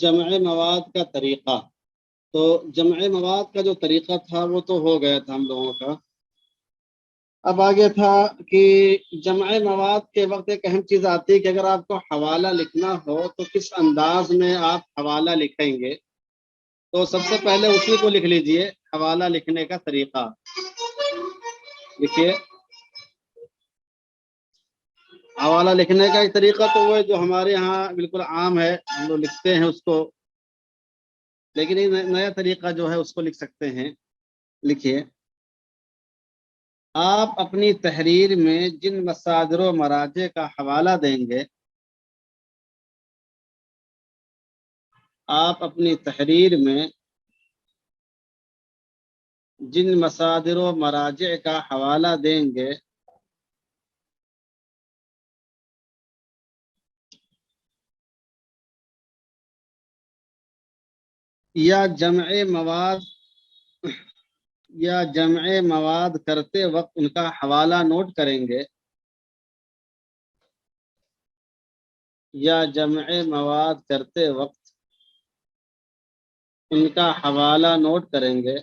जमع मवाद का तरीक़ा। तो जमع मवाद का जो तरीक़ा था वो तो हो गया था हम लोगों का। अब आगे था कि जमع मवाद के वक्त एक अहम चीज़ आती है कि अगर आपको हवाला लिखना हो तो किस अंदाज में आप हवाला लिखेंगे। तो सबसे पहले उसी को लिख लीजिए, हवाला लिखने का तरीक़ा। देखिए, हवाला लिखने का एक तरीका तो वो है जो हमारे यहाँ बिल्कुल आम है, हम लोग लिखते हैं उसको, लेकिन एक नया तरीका जो है उसको लिख सकते हैं। लिखिए, आप अपनी तहरीर में जिन मसादिर व मराजे का हवाला देंगे, आप अपनी तहरीर में जिन मसादिर व मराजे का हवाला देंगे, या जमع मवाद करते वक्त उनका हवाला नोट करेंगे, या जमع मवाद करते वक्त उनका हवाला नोट करेंगे,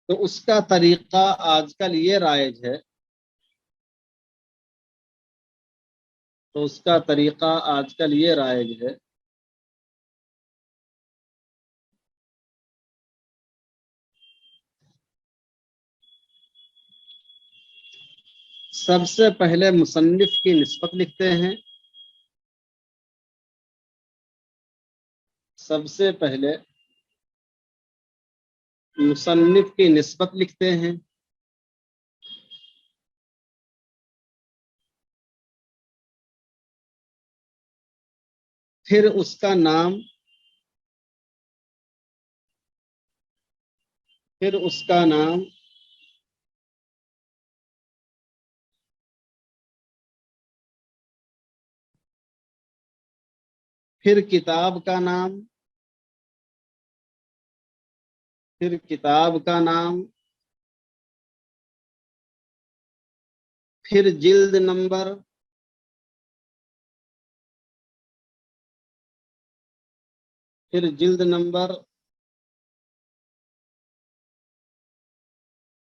तो उसका तरीका आजकल ये राइज है। तो उसका तरीका आजकल ये राइज है सबसे पहले मुसन्निफ की निस्बत लिखते हैं। सबसे पहले मुसन्निफ की निस्बत लिखते हैं, फिर उसका नाम, फिर उसका नाम, फिर किताब का नाम, फिर किताब का नाम, फिर जिल्द नंबर, फिर जिल्द नंबर,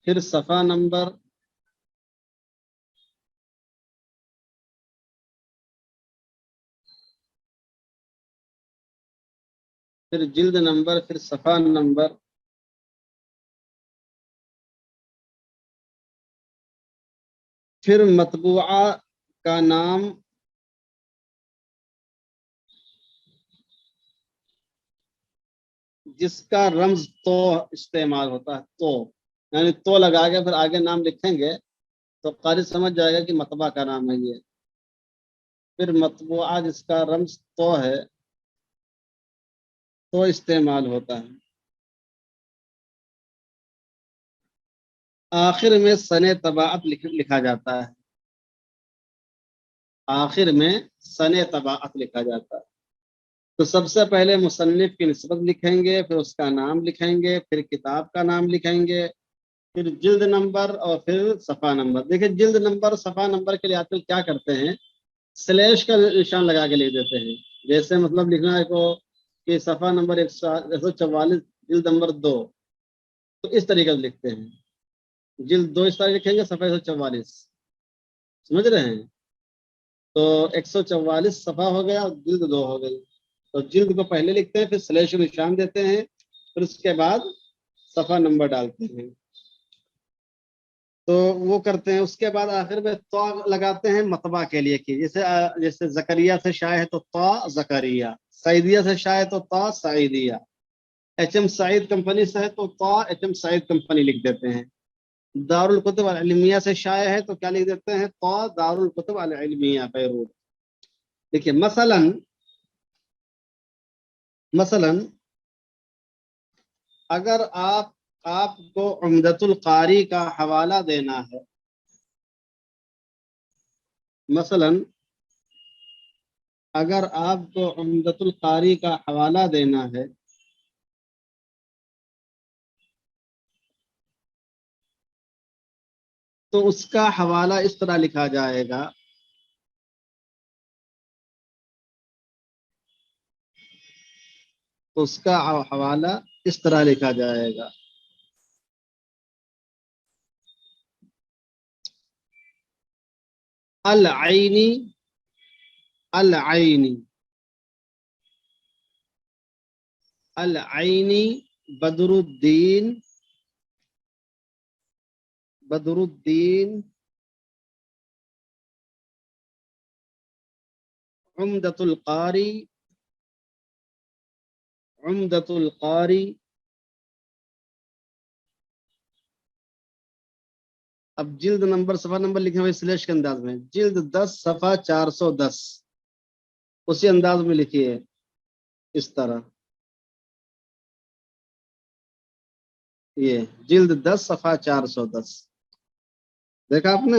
फिर सफ़ा नंबर, फिर जिल्द नंबर, फिर सफ़ा नंबर, फिर मतबूआ का नाम, जिसका रम्ज तो इस्तेमाल होता है। तो यानी तो लगा के फिर आगे नाम लिखेंगे तो कारी समझ जाएगा कि मतबा का नाम है ये। फिर मतबूआ जिसका रम्ज तो है, तो इस्तेमाल होता है। आखिर में सने तबाअत लिखा जाता है। आखिर में सने तबाअत लिखा जाता है। तो सबसे पहले मुसन्निफ की निस्बत लिखेंगे, फिर उसका नाम लिखेंगे, फिर किताब का नाम लिखेंगे, फिर जिल्द नंबर और फिर सफ़ा नंबर। देखिए, जिल्द नंबर सफ़ा नंबर के लिए आजकल क्या करते हैं, स्लैश का निशान लगा के लिख देते हैं। जैसे मतलब लिखना है को कि सफ़ा नंबर 144 जिल्द नंबर 2, तो इस तरीके से लिखते हैं। जिल्द 2 इस तरह लिखेंगे, सफ़ा 144। समझ रहे हैं? तो 144 सफ़ा हो गया और जिल्द 2 हो गई। तो जिल्द को पहले लिखते हैं, फिर स्लैश का निशान देते हैं, फिर उसके बाद सफ़ा नंबर डालते हैं। तो वो करते हैं। उसके बाद आखिर में तो लगाते हैं मतबा के लिए कि जैसे जकरिया से शाये है तो जकरिया, सईदिया से शाये तो सईदिया, एचएम सईद कंपनी से है तो एचएम सईद कंपनी लिख देते हैं। दारुल कुतुब अल इल्मिया से शाये है तो क्या लिख देते हैं, दारुल कुतुब अल इल्मिया बैरूत। देखिए, मसलन मसलन अगर आपको उम्दतुल कारी का हवाला देना है, मसलन अगर आपको उम्दतुल कारी का हवाला देना है, تو اس کا حوالہ اس طرح لکھا جائے گا، اس کا حوالہ اس طرح لکھا جائے گا، العینی، العینی، العینی بدر الدین، بدر الدین عمدۃ القاری، عمدۃ القاری. اب جلد نمبر صفحہ نمبر لکھے ہوئے سلیش کے انداز میں، جلد 10 صفحہ 410، اسی انداز میں لکھیے اس طرح. یہ جلد 10 صفحہ 410 دیکھا آپ نے؟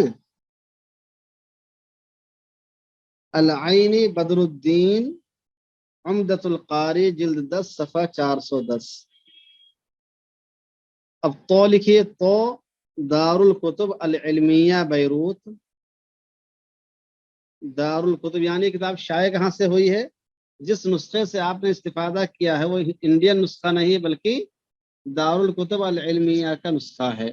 العینی بدر الدین عمدۃ القاری، جلد 10 صفحہ 410. اب تو لکھیے، تو دار الکتب العلمیہ بیروت، دار الکتب یعنی کتاب شائع کہاں سے ہوئی ہے؟ جس نسخے سے آپ نے استفادہ کیا ہے وہ انڈین نسخہ نہیں بلکہ دار الکتب العلمیہ کا نسخہ ہے.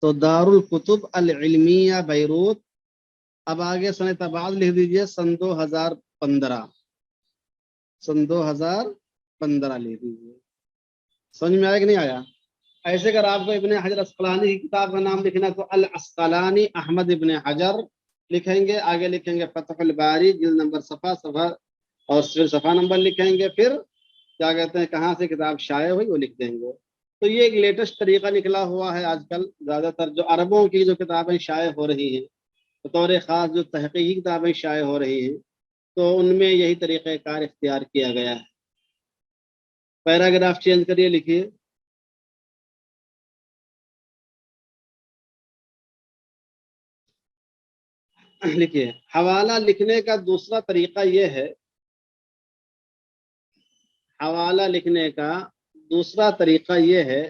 تو دار الکتب العلمیہ بیروت. اب آگے سن تباد لکھ دیجئے، سن 2015، سن 2015 لکھ دیجئے. سمجھ میں آیا کہ نہیں آیا؟ ایسے اگر آپ کو ابن حجر اسقلانی کی کتاب کا نام لکھنا تو الاسقلانی احمد ابن حجر لکھیں گے، آگے لکھیں گے فتح الباری، جلد نمبر صفحہ صفحہ اور پھر صفحہ نمبر لکھیں گے، پھر کیا کہتے ہیں کہاں سے کتاب شائع ہوئی وہ لکھ دیں گے. تو یہ ایک لیٹسٹ طریقہ نکلا ہوا ہے آج کل. زیادہ تر جو عربوں کی جو کتابیں شائع ہو رہی ہیں، بطور خاص جو تحقیقی کتابیں شائع ہو رہی ہیں، تو ان میں یہی طریقہ کار اختیار کیا گیا ہے. پیراگراف چینج کریے، لکھیے. لکھیے، حوالہ لکھنے کا دوسرا طریقہ یہ ہے، حوالہ لکھنے کا دوسرا طریقہ یہ ہے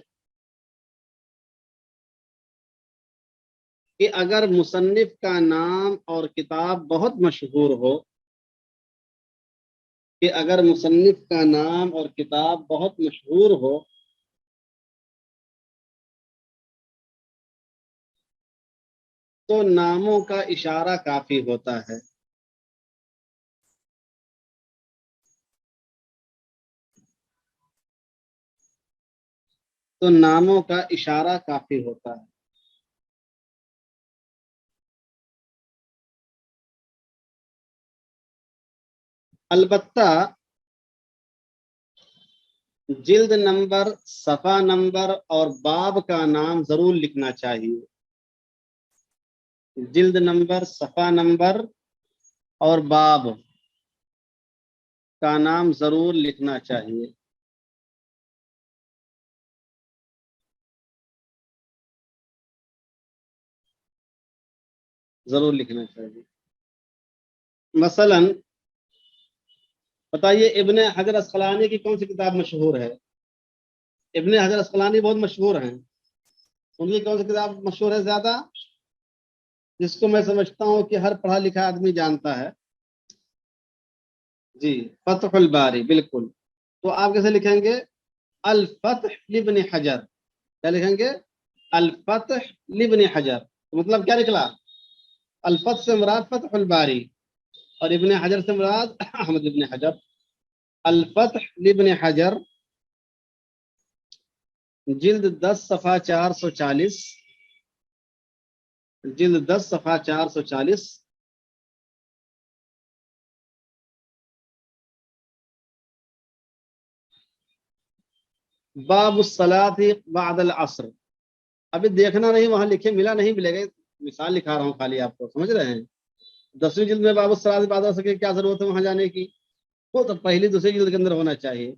کہ اگر مصنف کا نام اور کتاب بہت مشہور ہو، کہ اگر مصنف کا نام اور کتاب بہت مشہور ہو تو ناموں کا اشارہ کافی ہوتا ہے. تو ناموں کا اشارہ کافی ہوتا ہے. البتہ جلد نمبر، صفحہ نمبر اور باب کا نام ضرور لکھنا چاہیے. جلد نمبر، صفحہ نمبر اور باب کا نام ضرور لکھنا چاہیے. ضرور لکھنا چاہیے. مثلا بتائیے، ابن حجر اسقلانی کی کون سی کتاب مشہور ہے؟ ابن حجر اسقلانی بہت مشہور ہیں. ان کی کون سی کتاب مشہور ہے زیادہ، جس کو میں سمجھتا ہوں کہ ہر پڑھا لکھا آدمی جانتا ہے؟ جی، فتح الباری، بالکل. تو آپ کیسے لکھیں گے؟ الفتح لابن حجر. کیا لکھیں گے؟ الفتح لابن حجر. تو مطلب کیا نکلا؟ الفتح سے مراد فتح الباری اور ابن حجر سے مراد احمد ابن حجر. الفتح لابن حجر، جلد 10 صفحہ 440، جلد 10 صفحہ 440. باب الصلاۃ بعد العصر. ابھی دیکھنا نہیں، وہاں لکھے ملا نہیں ملے گا، مثال لکھا رہا ہوں خالی آپ کو، سمجھ رہے ہیں؟ 10ویں جلد میں باب الصلاۃ بعد العصر کی کیا ضرورت ہے وہاں جانے کی؟ وہ تو پہلی دوسری جلد کے اندر ہونا چاہیے.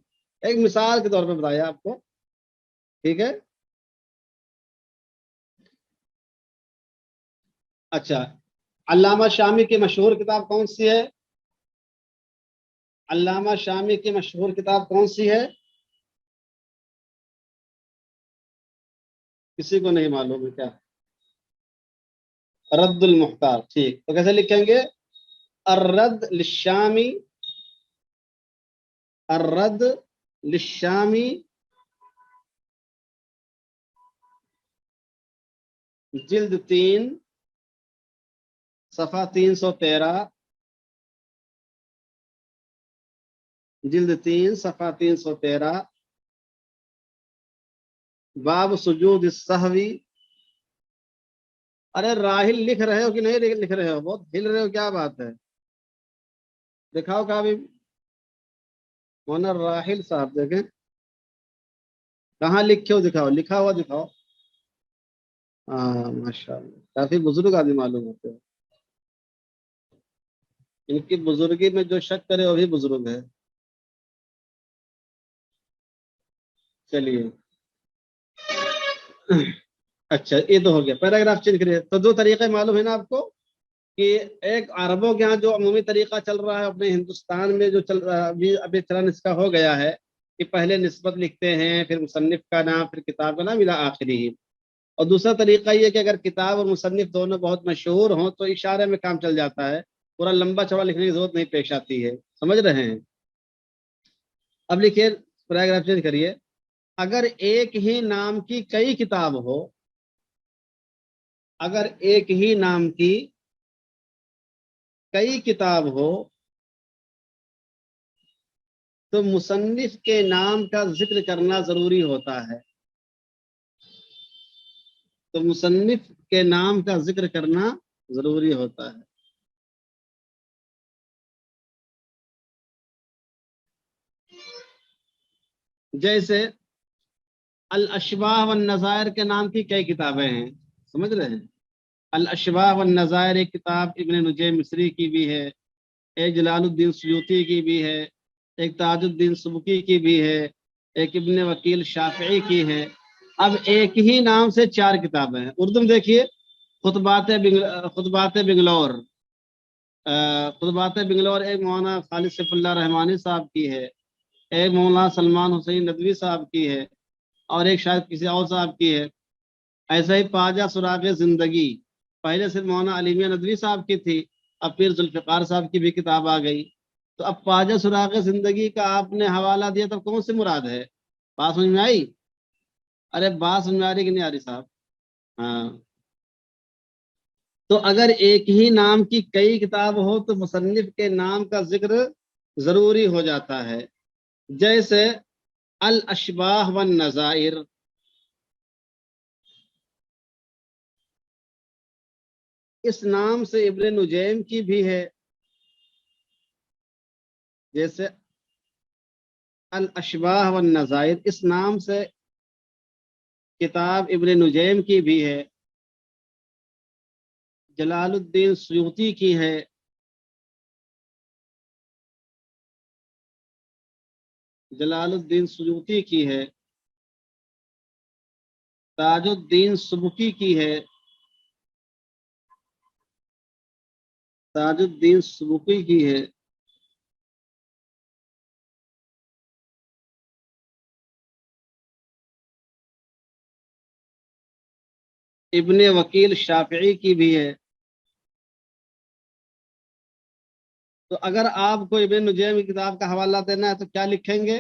ایک مثال کے طور پہ بتایا آپ کو، ٹھیک ہے؟ اچھا، علامہ شامی کی مشہور کتاب کون سی ہے؟ علامہ شامی کی مشہور کتاب کون سی ہے؟ किसी को नहीं मालूम है क्या? रद्दुल मुख्तार, ठीक। तो कैसे लिखेंगे? अर्रद लिशामी, अर्रद लिशामी जिल्द 3 सफ़ा 313, जिल्द 3 सफ़ा 313, बाब सुजूद सहवी। अरे राहिल लिख रहे हो कि नहीं लिख रहे हो? बहुत हिल रहे हो, क्या बात है? दिखाओ कहाँ भी। मौलाना राहिल साहब देखें कहाँ लिखे हो, दिखाओ, लिखा हुआ दिखाओ। हाँ माशाल्लाह, काफी बुजुर्ग आदमी मालूम होते हैं। इनकी बुजुर्गी में जो शक करे वो भी बुजुर्ग है। चलिए अच्छा, ये तो हो गया, पैराग्राफ चेंज करिए। तो दो तरीके मालूम है ना आपको, कि एक अरबों के यहाँ जो अमूमी तरीका चल रहा है, अपने हिंदुस्तान में जो चल रहा है अभी अभी चलन इसका हो गया है कि पहले निस्बत लिखते हैं, फिर मुसन्निफ का नाम, फिर किताब का नाम, इला आखिरी ही। और दूसरा तरीका ये कि अगर किताब और मुसन्निफ दोनों बहुत मशहूर हों तो इशारे में काम चल जाता है, पूरा लंबा चौड़ा लिखने की जरूरत नहीं पेश आती है। समझ रहे हैं? अब लिखिए, पैराग्राफ चेंज करिए। अगर एक ही नाम की कई किताब हो, अगर एक ही नाम की कई किताब हो, तो मुसन्निफ के नाम का जिक्र करना जरूरी होता है। तो मुसन्निफ के नाम का जिक्र करना जरूरी होता है। जैसे अल अशबाह वन नज़ायर के नाम की कई किताबें हैं, समझ रहे हैं? अल अशबाह वन नज़ायर एक किताब इब्न नुजैम मिस्री की भी है, एक जलालुद्दीन सयूती की भी है, एक ताजुद्दीन सुबकी की भी है, एक इब्न वकील शाफी की है। अब एक ही नाम से चार किताबें हैं। उर्दू में देखिए, खुतबात बिंगलौर, खुतबात बिंगलौर एक मौलाना खालिद सैफुल्लाह रहमानी साहब की है, एक मौलाना सलमान हुसैन नदवी साहब की है, और एक शायद किसी और साहब की है। ऐसा ही पाजा सुराग जिंदगी, पहले सिर्फ मौलाना अली मियां नदवी साहब की थी, अब फिर जुल्फिकार साहब की भी किताब आ गई। तो अब पाजा सुराग जिंदगी का आपने हवाला दिया, तो कौन सी मुराद है? बात समझ में आई? अरे बात समझ में आ रही कि नहीं आ रही साहब? हाँ। तो अगर एक ही नाम की कई किताब हो तो मुसन्निफ के नाम का जिक्र जरूरी हो जाता है। जैसे अल अशबाह वन नज़ाइर, इस नाम से इब्न नुजैम की भी है। जैसे अल अशबाह वन नज़ाइर, इस नाम से किताब इब्न नुजैम की भी है, जलालुद्दीन सयूती की है, जलालुद्दीन सयूती की है, ताजुद्दीन सुबकी की है, ताजुद्दीन सुबकी की है, इब्ने वकील शाफी की भी है। तो अगर आपको इब्न नुजैम की किताब का हवाला देना है तो क्या लिखेंगे?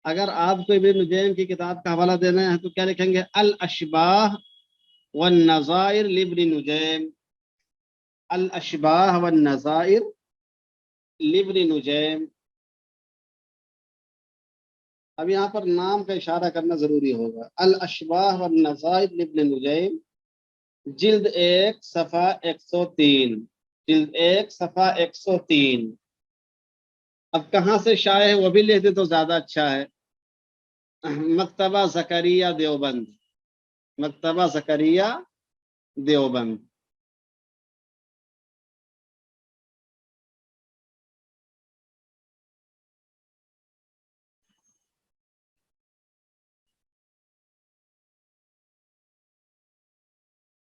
अगर आपको इब्न नुजैम की किताब का हवाला देना है तो क्या लिखेंगे? अल अशबाह वन नज़ाइर लिब्न नुजैम, अल अशबाह वन नज़ाइर लिब्न नुजैम। अब यहाँ पर नाम का इशारा करना जरूरी होगा। अल अशबाह वन नज़ाइर लिब्न नुजैम, जिल्द 1 सफ़ा 103, जिल्द 1 सफ़ा 103। अब कहाँ से शाये है वो भी लिख दे तो ज्यादा अच्छा है। मकतबा जकरिया देवबंद, मकतबा जकरिया देवबंद।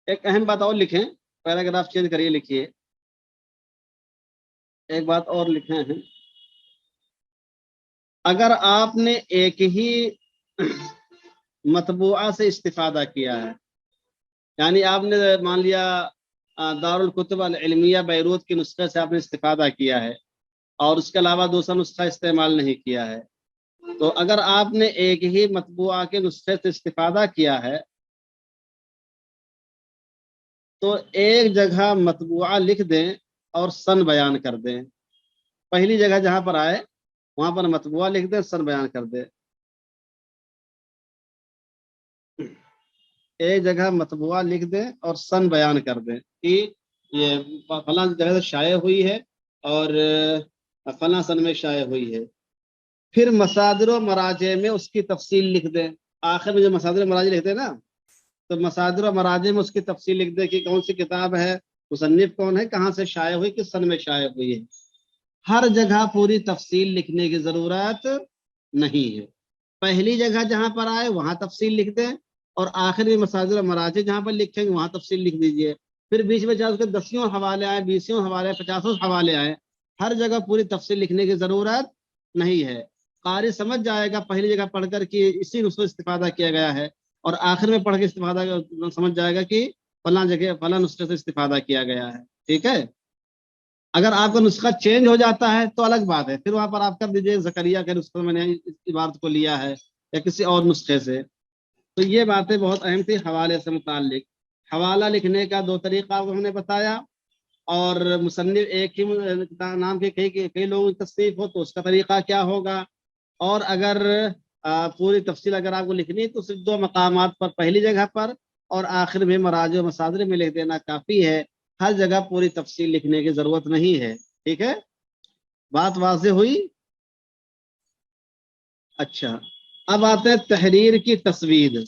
एक अहम बात और लिखें, पैराग्राफ चेंज करिए, लिखिए एक बात और लिखे हैं। अगर आपने एक ही मतबूआ से इस्तिफादा किया है, यानी आपने मान लिया दारुल कुतुब अल इल्मिया बैरूत के नुस्खे से आपने इस्तिफादा किया है और उसके अलावा दूसरा नुस्खा इस्तेमाल नहीं किया है, तो अगर आपने एक ही मतबूआ के नुस्खे से इस्तिफादा किया है तो एक जगह मतबूआ लिख दें और सन बयान कर दें। पहली जगह जहां पर आए वहां पर मतबूआ लिख दें, सन बयान कर दें। एक जगह मतबूआ लिख दें और सन बयान कर दें कि ये फलां जगह से शाये हुई है और फलां सन में शाये हुई है। फिर मसादिर व मराजे में उसकी तफसील लिख दें। आखिर में जो मसादिर मराजे लिखते हैं ना, तो मसादिर व मराजे में उसकी तफसील लिख दें कि कौन सी किताब है, मुसन्निफ कौन है, कहाँ से शाये हुई, किस सन में शाये हुई है। हर जगह पूरी तफसील लिखने की जरूरत नहीं है। पहली जगह जहां पर आए वहां तफसील लिख दें और आखिर में मसाजिर और मराजे जहां पर लिखेंगे वहां तफसील लिख दीजिए। फिर बीच में चाहे उसके 10 हवाले आए, 20 हवाले, 50 हवाले आए, हर जगह पूरी तफसील लिखने की जरूरत नहीं है। कारी समझ जाएगा पहली जगह पढ़कर कि इसी नुस्खे से इस्तिफादा किया गया है और आखिर में पढ़ के इस्तिफादा समझ जाएगा कि फला जगह फला नुस्खे से इस्तिफादा किया गया है। ठीक है। अगर आपका नुस्खा चेंज हो जाता है तो अलग बात है, फिर वहां पर आप कर दीजिए जकरिया के नुस्खे मैंने इस इबारत को लिया है या किसी और नुस्खे से। तो ये बातें बहुत अहम थी हवाले से मुताल्लिक। हवाला लिखने का दो तरीका आपको हमने बताया और मुसन्निफ एक ही नाम के कई कई लोगों की तस्नीफ हो तो उसका तरीका क्या होगा। और अगर पूरी तफसील अगर आपको लिखनी है तो सिर्फ दो मकामात पर, पहली जगह पर और आखिर में मराज व मसादिर में लिख देना काफ़ी है। हर जगह पूरी तफसील लिखने की ज़रूरत नहीं है। ठीक है, बात वाज़ेह हुई। अच्छा, अब आते हैं तहरीर की तस्वीर,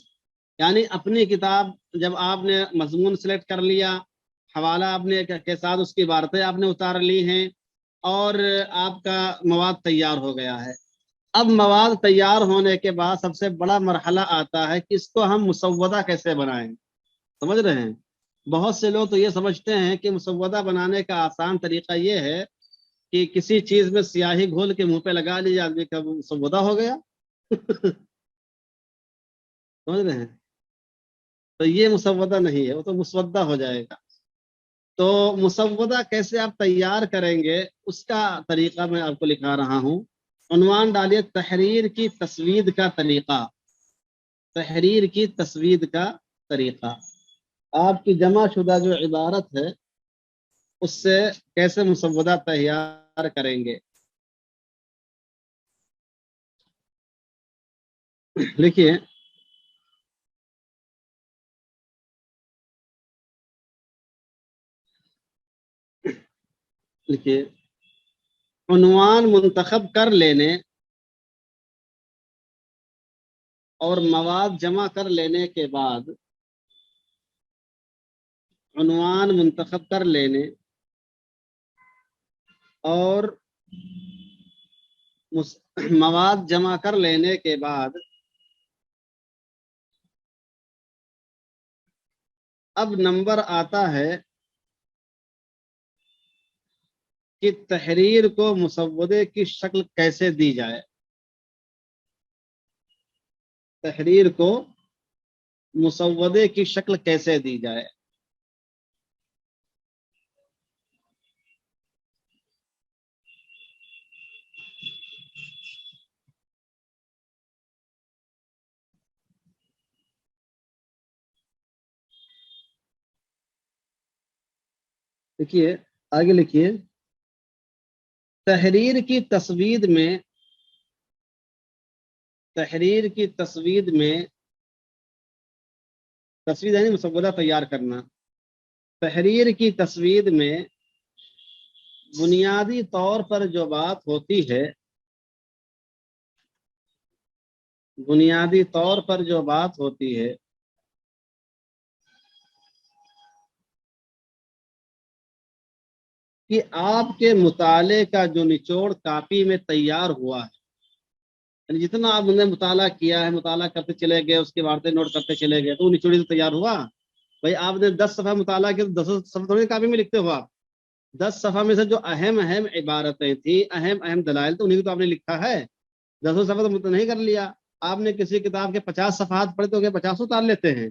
यानी अपनी किताब जब आपने मजमून सेलेक्ट कर लिया, हवाला आपने के साथ उसकी इबारतें आपने उतार ली हैं और आपका मवाद तैयार हो गया है। अब मवाद तैयार होने के बाद सबसे बड़ा मरहला आता है कि इसको हम मुसव्वदा कैसे बनाएं। समझ रहे हैं? बहुत से लोग तो ये समझते हैं कि मुसव्वदा बनाने का आसान तरीका ये है कि किसी चीज में स्याही घोल के मुंह पे लगा लीजिए, आदमी का मुसव्वदा हो गया। समझ रहे हैं? तो ये मुसव्वदा नहीं है, वो तो मुसवद्दा हो जाएगा। तो मुसव्वदा कैसे आप तैयार करेंगे उसका तरीका मैं आपको लिखा रहा हूं। उन्वान डालिए तहरीर की तस्वीर का तरीका। तहरीर की तस्वीर का तरीका, आपकी जमा शुदा जो इबारत है उससे कैसे मुसव्वदा तैयार करेंगे। लिखिए, लिखिए, उन्वान मुंतखब कर लेने और मवाद जमा कर लेने के बाद, उन्वान मुंतखब कर लेने और मवाद जमा कर लेने के बाद अब नंबर आता है कि तहरीर को मुसव्वदे की शक्ल कैसे दी जाए। तहरीर को मुसव्वदे की शक्ल कैसे दी जाए। देखिए, आगे लिखिए, तहरीर की तस्वीर में, तहरीर की तस्वीर में, तस्वीर यानी मुसव्वदा तैयार करना। तहरीर की तस्वीर में बुनियादी तौर पर जो बात होती है, बुनियादी तौर पर जो बात होती है कि आपके मुताले का जो निचोड़ कापी में तैयार हुआ है, यानी जितना आपने मुताला किया है, मुताला करते चले गए, उसके बातें नोट करते चले गए, तो वो निचोड़ी तो तैयार हुआ। भाई आपने 10 सफ़ा मुताला किया तो 10 सफ़ा थोड़ी कापी में लिखते हो आप। 10 सफ़ा में से जो अहम अहम इबारतें थी, अहम अहम दलाइल, तो उन्हीं को तो आपने लिखा है। 10 सफ़ा तो नहीं कर लिया। آپ نے کسی کتاب کے 50 صفحات پڑھے تو کیا 50 اتار لیتے ہیں؟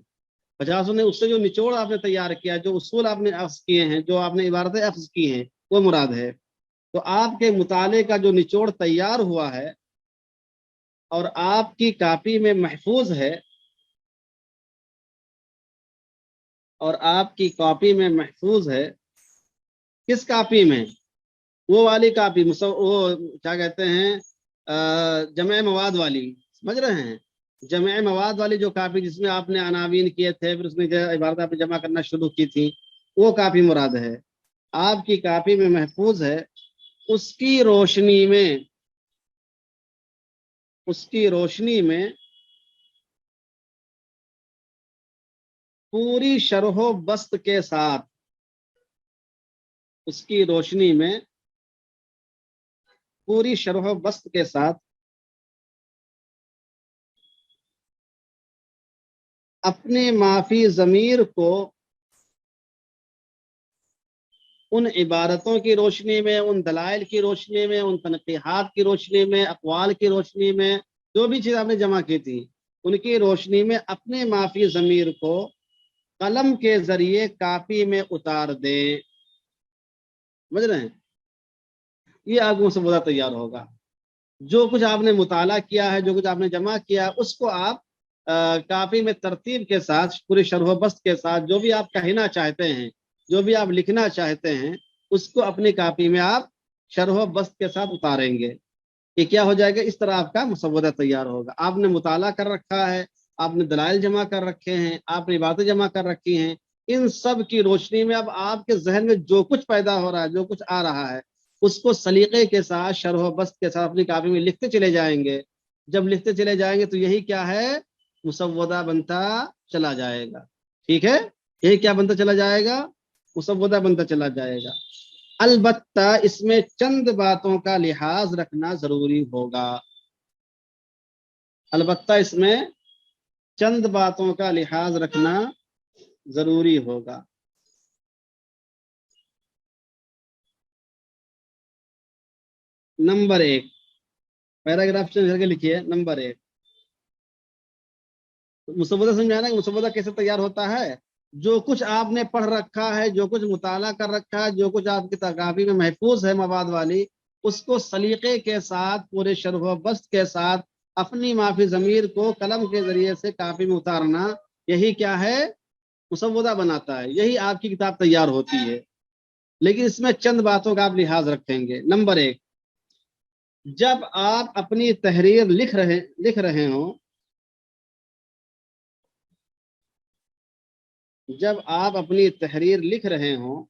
50 نے اس سے جو نچوڑ آپ نے تیار کیا، جو اصول آپ نے اخذ کیے ہیں، جو آپ نے عبارتیں اخذ کی ہیں، وہ مراد ہے۔ تو آپ کے مطالعے کا جو نچوڑ تیار ہوا ہے اور آپ کی کاپی میں محفوظ ہے، اور آپ کی کاپی میں محفوظ ہے، کس کاپی میں؟ وہ والی کاپی، وہ کیا کہتے ہیں، جمع مواد والی، سمجھ رہے ہیں؟ جمع مواد والی جو کاپی جس میں آپ نے عناوین کیے تھے، پھر اس میں عبارت آپ نے جمع کرنا شروع کی تھی، وہ کاپی مراد ہے۔ آپ کی کاپی میں محفوظ ہے، اس کی روشنی میں، اس کی روشنی میں پوری شرح و بسط کے ساتھ، اس کی روشنی میں پوری شرح و بسط کے ساتھ اپنے معافی ضمیر کو ان عبارتوں کی روشنی میں، ان دلائل کی روشنی میں، ان تنقیحات کی روشنی میں، اقوال کی روشنی میں، جو بھی چیز آپ نے جمع کی تھی ان کی روشنی میں اپنے معافی ضمیر کو قلم کے ذریعے کاپی میں اتار دیں۔ سمجھ رہے ہیں؟ یہ آپ کو مسودہ تیار ہوگا۔ جو کچھ آپ نے مطالعہ کیا ہے، جو کچھ آپ نے جمع کیا، اس کو آپ کاپی میں ترتیب کے ساتھ، پوری شرح و بسط کے ساتھ، جو بھی آپ کہنا چاہتے ہیں، جو بھی آپ لکھنا چاہتے ہیں، اس کو اپنی کاپی میں آپ شرح و بسط کے ساتھ اتاریں گے۔ یہ کیا ہو جائے گا؟ اس طرح آپ کا مسودہ تیار ہوگا۔ آپ نے مطالعہ کر رکھا ہے، آپ نے دلائل جمع کر رکھے ہیں، آپ نے باتیں جمع کر رکھی ہیں، ان سب کی روشنی میں اب آپ کے ذہن میں جو کچھ پیدا ہو رہا ہے، جو کچھ آ رہا ہے، اس کو سلیقے کے ساتھ، شرح و بسط کے ساتھ اپنی کاپی میں لکھتے چلے جائیں گے۔ جب لکھتے چلے جائیں گے تو یہی کیا ہے؟ مسودہ بنتا چلا جائے گا۔ ٹھیک ہے؟ یہی کیا بنتا چلا جائے گا؟ مسودہ بنتا چلا جائے گا۔ البتہ اس میں چند باتوں کا لحاظ رکھنا ضروری ہوگا۔ البتہ اس میں چند باتوں کا لحاظ رکھنا ضروری ہوگا۔ نمبر 1، پیراگراف چینج کر کے لکھیے۔ نمبر 1، مسودہ سمجھا نا کہ مسودہ کیسے تیار ہوتا ہے؟ جو کچھ آپ نے پڑھ رکھا ہے، جو کچھ مطالعہ کر رکھا ہے، جو کچھ آپ کی کاپی میں محفوظ ہے مواد والی، اس کو سلیقے کے ساتھ، پورے شرح و بسط کے ساتھ اپنی معافی ضمیر کو قلم کے ذریعے سے کاپی میں اتارنا، یہی کیا ہے؟ مسودہ بناتا ہے۔ یہی آپ کی کتاب تیار ہوتی ہے۔ لیکن اس میں چند باتوں کا آپ لحاظ رکھیں گے۔ نمبر 1، جب آپ اپنی تحریر لکھ رہے ہوں، جب آپ اپنی تحریر لکھ رہے ہوں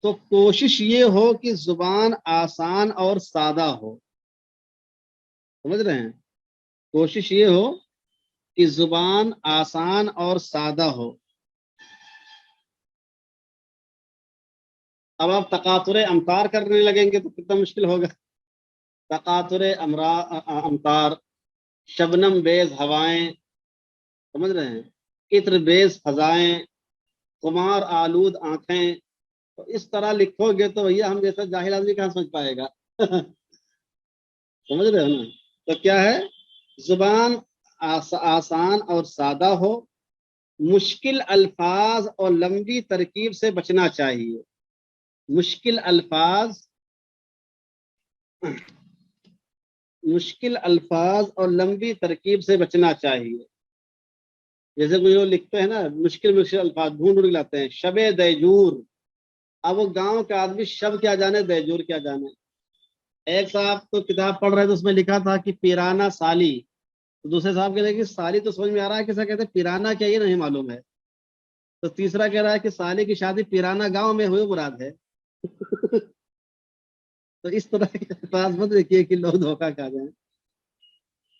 تو کوشش یہ ہو کہ زبان آسان اور سادہ ہو۔ سمجھ رہے ہیں؟ کوشش یہ ہو کہ زبان آسان اور سادہ ہو۔ اب آپ تقاطر امطار کرنے لگیں گے تو کتنا مشکل ہوگا۔ تقاطر امطار، شبنم بیز ہوائیں، سمجھ رہے ہیں، عطر بیز فضائیں، خمار آلود آنکھیں، تو اس طرح لکھو گے تو بھیا ہم جیسا جاہل آدمی کہاں سمجھ پائے گا؟ سمجھ رہے ہو نا؟ تو کیا ہے؟ زبان آسان اور سادہ ہو، مشکل الفاظ اور لمبی ترکیب سے بچنا چاہیے۔ مشکل الفاظ اور لمبی ترکیب سے بچنا چاہیے۔ جیسے کوئی لوگ لکھتے ہیں نا، مشکل الفاظ ڈھونڈ لاتے ہیں، شب دیجور۔ اب وہ گاؤں کا آدمی شب کیا جانے، دیجور کیا جانے۔ ایک صاحب تو کتاب پڑھ رہے تھے، اس میں لکھا تھا کہ پیرانا سالی، تو دوسرے صاحب کہہ رہے کہ سالی تو سمجھ میں آ رہا ہے، کیسا کہتے ہیں پیرانا کیا، یہ نہیں معلوم ہے۔ تو تیسرا کہہ رہا ہے کہ سالی کی شادی پیرانا گاؤں میں ہوئی مراد ہے۔ تو اس طرح کے الفاظ مت دیکھیے کہ لوگ دھوکہ کھا جائیں۔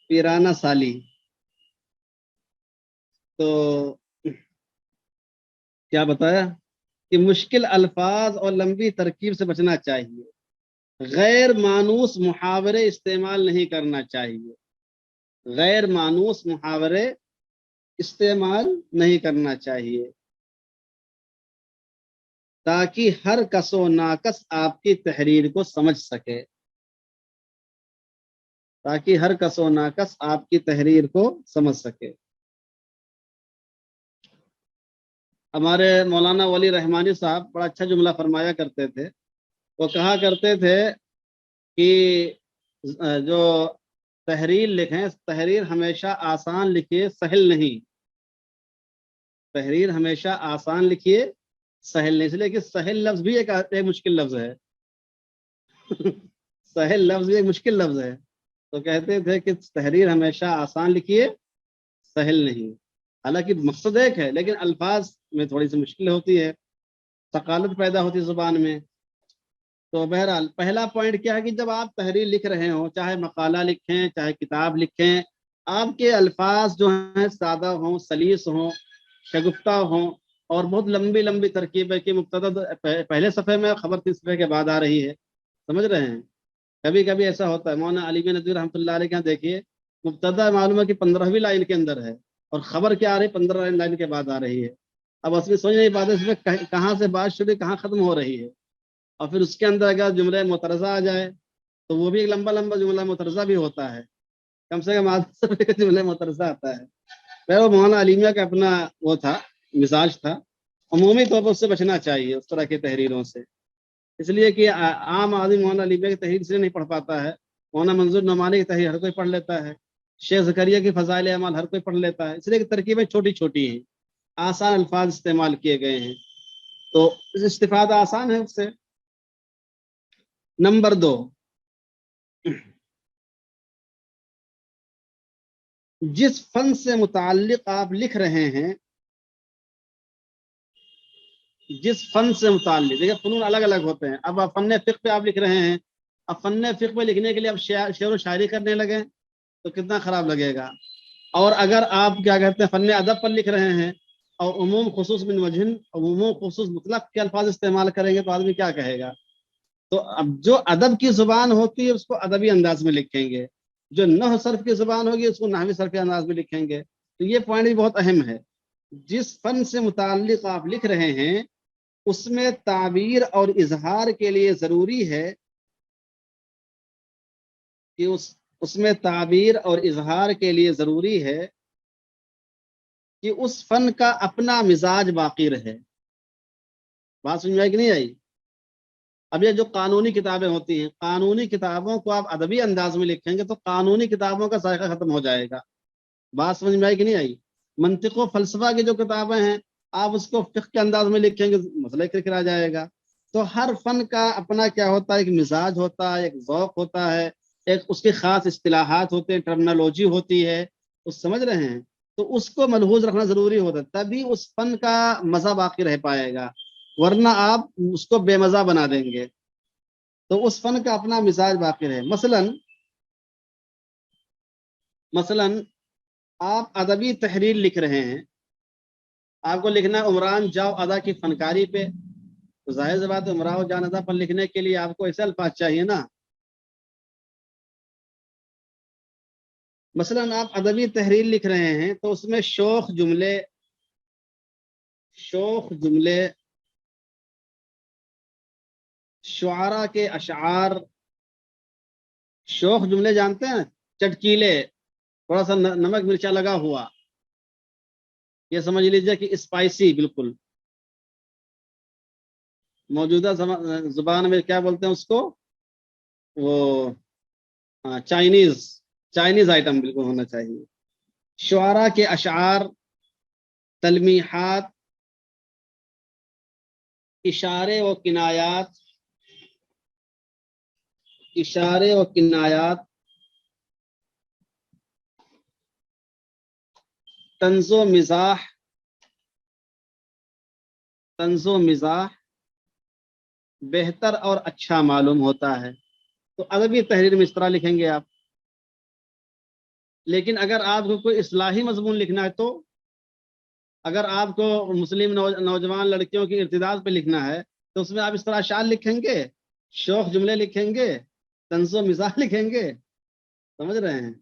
پیرانا سالی، تو کیا بتایا کہ مشکل الفاظ اور لمبی ترکیب سے بچنا چاہیے، غیر مانوس محاورے استعمال نہیں کرنا چاہیے، غیر مانوس محاورے استعمال نہیں کرنا چاہیے، تاکہ ہر کس و ناکس آپ کی تحریر کو سمجھ سکے۔ ताकि हर कस व नाकस आपकी तहरीर को समझ सके। हमारे मौलाना वली रहमानी साहब बड़ा अच्छा जुमला फरमाया करते थे। वो कहा करते थे कि जो तहरीर लिखें, तहरीर हमेशा आसान लिखिए, सहल नहीं। तहरीर हमेशा आसान लिखिए, सहल नहीं। इसलिए कि सहल लफ्ज भी एक मुश्किल लफ्ज है। सहल लफ्ज भी एक मुश्किल लफ्ज है। तो कहते थे कि तहरीर हमेशा आसान लिखिए, सहल नहीं। हालांकि मकसद एक है, लेकिन अल्फाज में थोड़ी सी मुश्किल होती है, सकालत पैदा होती है जुबान में। तो बहरहाल पहला पॉइंट क्या है कि जब आप तहरीर लिख रहे हो, चाहे मकाला लिखें चाहे किताब लिखें, आपके अल्फाज जो हैं सादा हों, सलीस हों, शगुफ्ता हों, और बहुत लंबी लंबी तरकीब है कि मुब्तदा पहले सफ़े में, खबर तीसरे के बाद आ रही है। समझ रहे हैं? कभी कभी ऐसा होता है। मौलाना अली बिन नदवी रहमतुल्लाह अलैह के यहाँ देखिए, मुब्तदा मालूम है कि 15वीं लाइन के अंदर है, और खबर क्या आ रही है, 15 लाइन के बाद आ रही है। अब उसमें समझ नहीं पाते इसमें कहाँ से बात शुरू, कहाँ खत्म हो रही है। और फिर उसके अंदर अगर जुमला मुतरज़ा आ जाए तो वो भी एक लंबा लंबा जुमला मुतरज़ा भी होता है, कम से कम आधे सफ़े का जुमला मुतरज़ा आता है। वह वो मौलाना अलीमिया का अपना वो था, मिजाज था। अमूमी तौर पर उससे बचना चाहिए, उस तरह की तहरीरों से। इसलिए कि आम आदमी मौलाना अलीमिया की तहरीर से नहीं पढ़ पाता है। मौलाना मंजूर नमानी की तहरीर हर कोई पढ़ लेता है, शेख ज़करिया की फ़ज़ाइल अमाल हर कोई पढ़ लेता है। इसलिए कि तरकीबें छोटी छोटी हैं, आसान अल्फाज इस्तेमाल किए गए हैं, तो इस्तिफादा आसान है उससे। नंबर 2, जिस फन से मुताल्लिक आप लिख रहे हैं, जिस फन से मुताल्लिक, देखिए फनून अलग अलग होते हैं। अब आप फन फिक्र पे आप लिख रहे हैं, अब फन फिक्र पे लिखने के लिए अब शेर व शायरी करने लगे तो कितना खराब लगेगा। और अगर आप क्या कहते हैं फन अदब पर लिख रहे हैं और उमूम खुसूस बिन वजहन, उमूम खुसूस मुतलक के अल्फाज इस्तेमाल करेंगे तो आदमी क्या कहेगा। तो अब जो अदब की जुबान होती है उसको अदबी अंदाज में लिखेंगे, जो नहव सर्फ की जुबान होगी उसको नहवी सर्फ के अंदाज में लिखेंगे। तो ये पॉइंट भी बहुत अहम है। जिस फन से मुताल्लिक आप लिख रहे हैं उसमें ताबीर और इजहार के लिए जरूरी है कि उसमें ताबीर और इजहार के लिए जरूरी है कि उस फन का अपना मिजाज बाकी रहे। बात समझ में आई कि नहीं आई? अब ये जो कानूनी किताबें होती हैं, कानूनी किताबों को आप अदबी अंदाज में लिखेंगे तो कानूनी किताबों का जायका खत्म हो जाएगा। बात समझ में आई कि नहीं आई? मंतिक व फलसफा की जो किताबें हैं, आप उसको फिक्र के अंदाज में लिखेंगे, मसला किरकिरा जाएगा। तो हर फन का अपना क्या होता है, एक मिजाज होता है, एक ज़ौक़ होता है, एक उसके खास इस्तिलाहात होते हैं, टर्मिनोलॉजी होती है, उस समझ रहे हैं? तो उसको मलहूज रखना जरूरी होता है, तभी उस फन का मजा बाकी रह पाएगा, वरना आप उसको बेमजा बना देंगे। तो उस फन का अपना मिजाज बाकी रहे। मसलन आप अदबी तहरीर लिख रहे हैं, आपको लिखना है उमरान जाओ अदा की फनकारी पे, तो जाहिर सी बात है उमरान जान अदा पर लिखने के लिए आपको ऐसे अल्फाज चाहिए ना। मसलन आप अदबी तहरीर लिख रहे हैं तो उसमें शोख जुमले, शुआरा के अशार, शोख जुमले जानते हैं, चटकीले, थोड़ा सा नमक मिर्चा लगा हुआ, ये समझ लीजिए कि स्पाइसी बिल्कुल। मौजूदा जुबान में क्या बोलते हैं उसको, वो चाइनीज, चाइनीज आइटम बिल्कुल होना चाहिए। शुआरा के अशार, तलमीहात, इशारे व किनायात, इशारे व किनायात, तंजो मिजाह, तंजो मिजाह बेहतर और अच्छा मालूम होता है। तो अदबी तहरीर में इस तरह लिखेंगे आप। लेकिन अगर आपको कोई इस्लाही मजमून लिखना है, तो अगर आपको मुस्लिम नौजवान लड़कियों की इर्तिदाद पे लिखना है तो उसमें आप इस तरह शान लिखेंगे, शौक जुमले लिखेंगे, तंजो मिजाह लिखेंगे। समझ रहे हैं?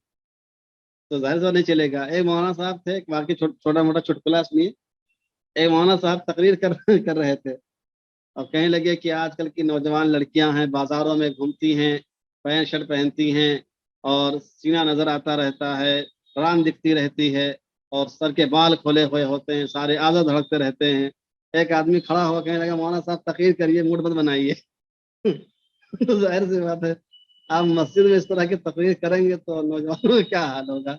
तो जाहिर सा नहीं चलेगा। एक मौलाना साहब थे, एक बार की छोटा मोटा चुटकुला सुनिए। एक मौलाना साहब तकरीर कर रहे थे और कहने लगे कि आजकल की नौजवान लड़कियां हैं, बाजारों में घूमती हैं, पैंट शर्ट पहनती हैं, اور سینہ نظر آتا رہتا ہے، ران دکھتی رہتی ہے، اور سر کے بال کھولے ہوئے ہوتے ہیں، سارے اعضا دھڑکتے رہتے ہیں. ایک آدمی کھڑا ہوا کہنے لگا مولانا صاحب تقریر کریے، موڈ مت بنائیے. تو ظاہر سی بات ہے آپ مسجد میں اس طرح کی تقریر کریں گے تو نوجوانوں کا کیا حال ہوگا.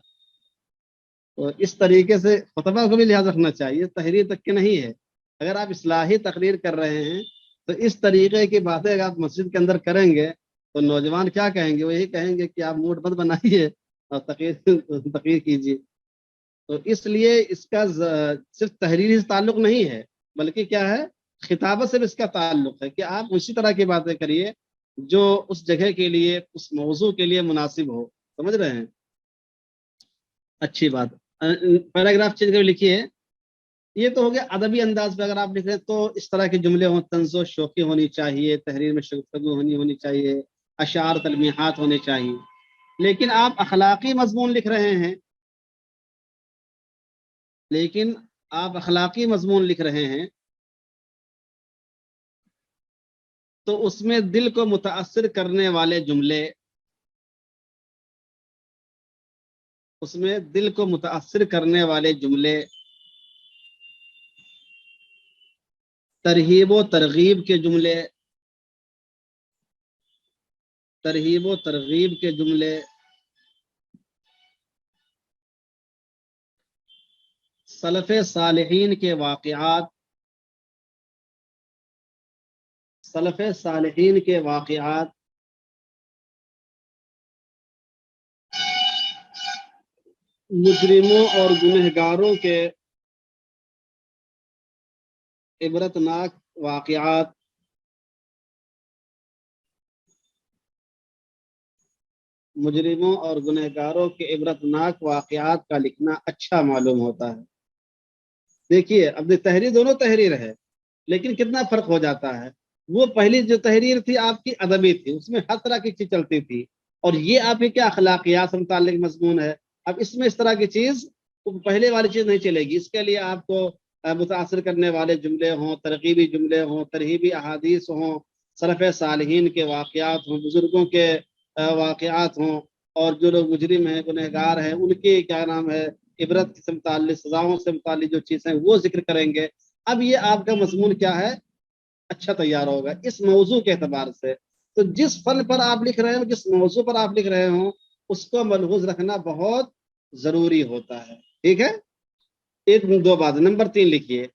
تو اس طریقے سے خطبہ کو بھی لحاظ رکھنا چاہیے، تحریر تک کے نہیں ہے. اگر آپ اصلاحی تقریر کر رہے ہیں تو اس طریقے کی باتیں اگر آپ مسجد کے اندر کریں گے تو نوجوان کیا کہیں گے؟ وہ یہی کہیں گے کہ آپ موڈ مت بنائیے اور تقریر کیجیے. تو اس لیے اس کا صرف تحریری سے تعلق نہیں ہے، بلکہ کیا ہے، خطابت سے بھی اس کا تعلق ہے کہ آپ اسی طرح کی باتیں کریے جو اس جگہ کے لیے، اس موضوع کے لیے مناسب ہو. سمجھ رہے ہیں؟ اچھی بات. پیراگراف چینج کر لکھیے. یہ تو ہو گیا ادبی انداز پہ اگر آپ لکھ رہے ہیں تو اس طرح کے جملے ہوں، طنز و شوقی ہونی چاہیے، تحریر میں گفتگو ہونی چاہیے، اشعار تلمیحات ہونے چاہیے. لیکن آپ اخلاقی مضمون لکھ رہے ہیں، لکھ رہے ہیں تو اس میں دل کو متاثر کرنے والے جملے، ترہیب و ترغیب کے جملے، سلف صالحین کے واقعات، مجرموں اور گنہگاروں کے عبرتناک واقعات، کا لکھنا اچھا معلوم ہوتا ہے. دیکھیے اب تحریر دونوں تحریر ہے، لیکن کتنا فرق ہو جاتا ہے. وہ پہلی جو تحریر تھی آپ کی ادبی تھی، اس میں ہر طرح کی چیز چلتی تھی، اور یہ آپ کی کیا اخلاقیات سے متعلق مضمون ہے. اب اس میں اس طرح کی چیز، پہلے والی چیز نہیں چلے گی. اس کے لیے آپ کو متاثر کرنے والے جملے ہوں، ترغیبی جملے ہوں، ترہیبی احادیث ہوں، سلف صالحین کے واقعات ہوں، بزرگوں کے واقعات ہوں، اور جو لوگ مجرم ہیں، گنہگار ہیں، ان کے کیا نام ہے، عبرت سے متعلق، سزاؤں سے متعلق جو چیزیں وہ ذکر کریں گے. اب یہ آپ کا مضمون کیا ہے، اچھا تیار ہوگا اس موضوع کے اعتبار سے. تو جس فن پر آپ لکھ رہے ہوں، جس موضوع پر آپ لکھ رہے ہوں، اس کو ملحوظ رکھنا بہت ضروری ہوتا ہے. ٹھیک ہے، ایک دو بات. نمبر 3 لکھیے.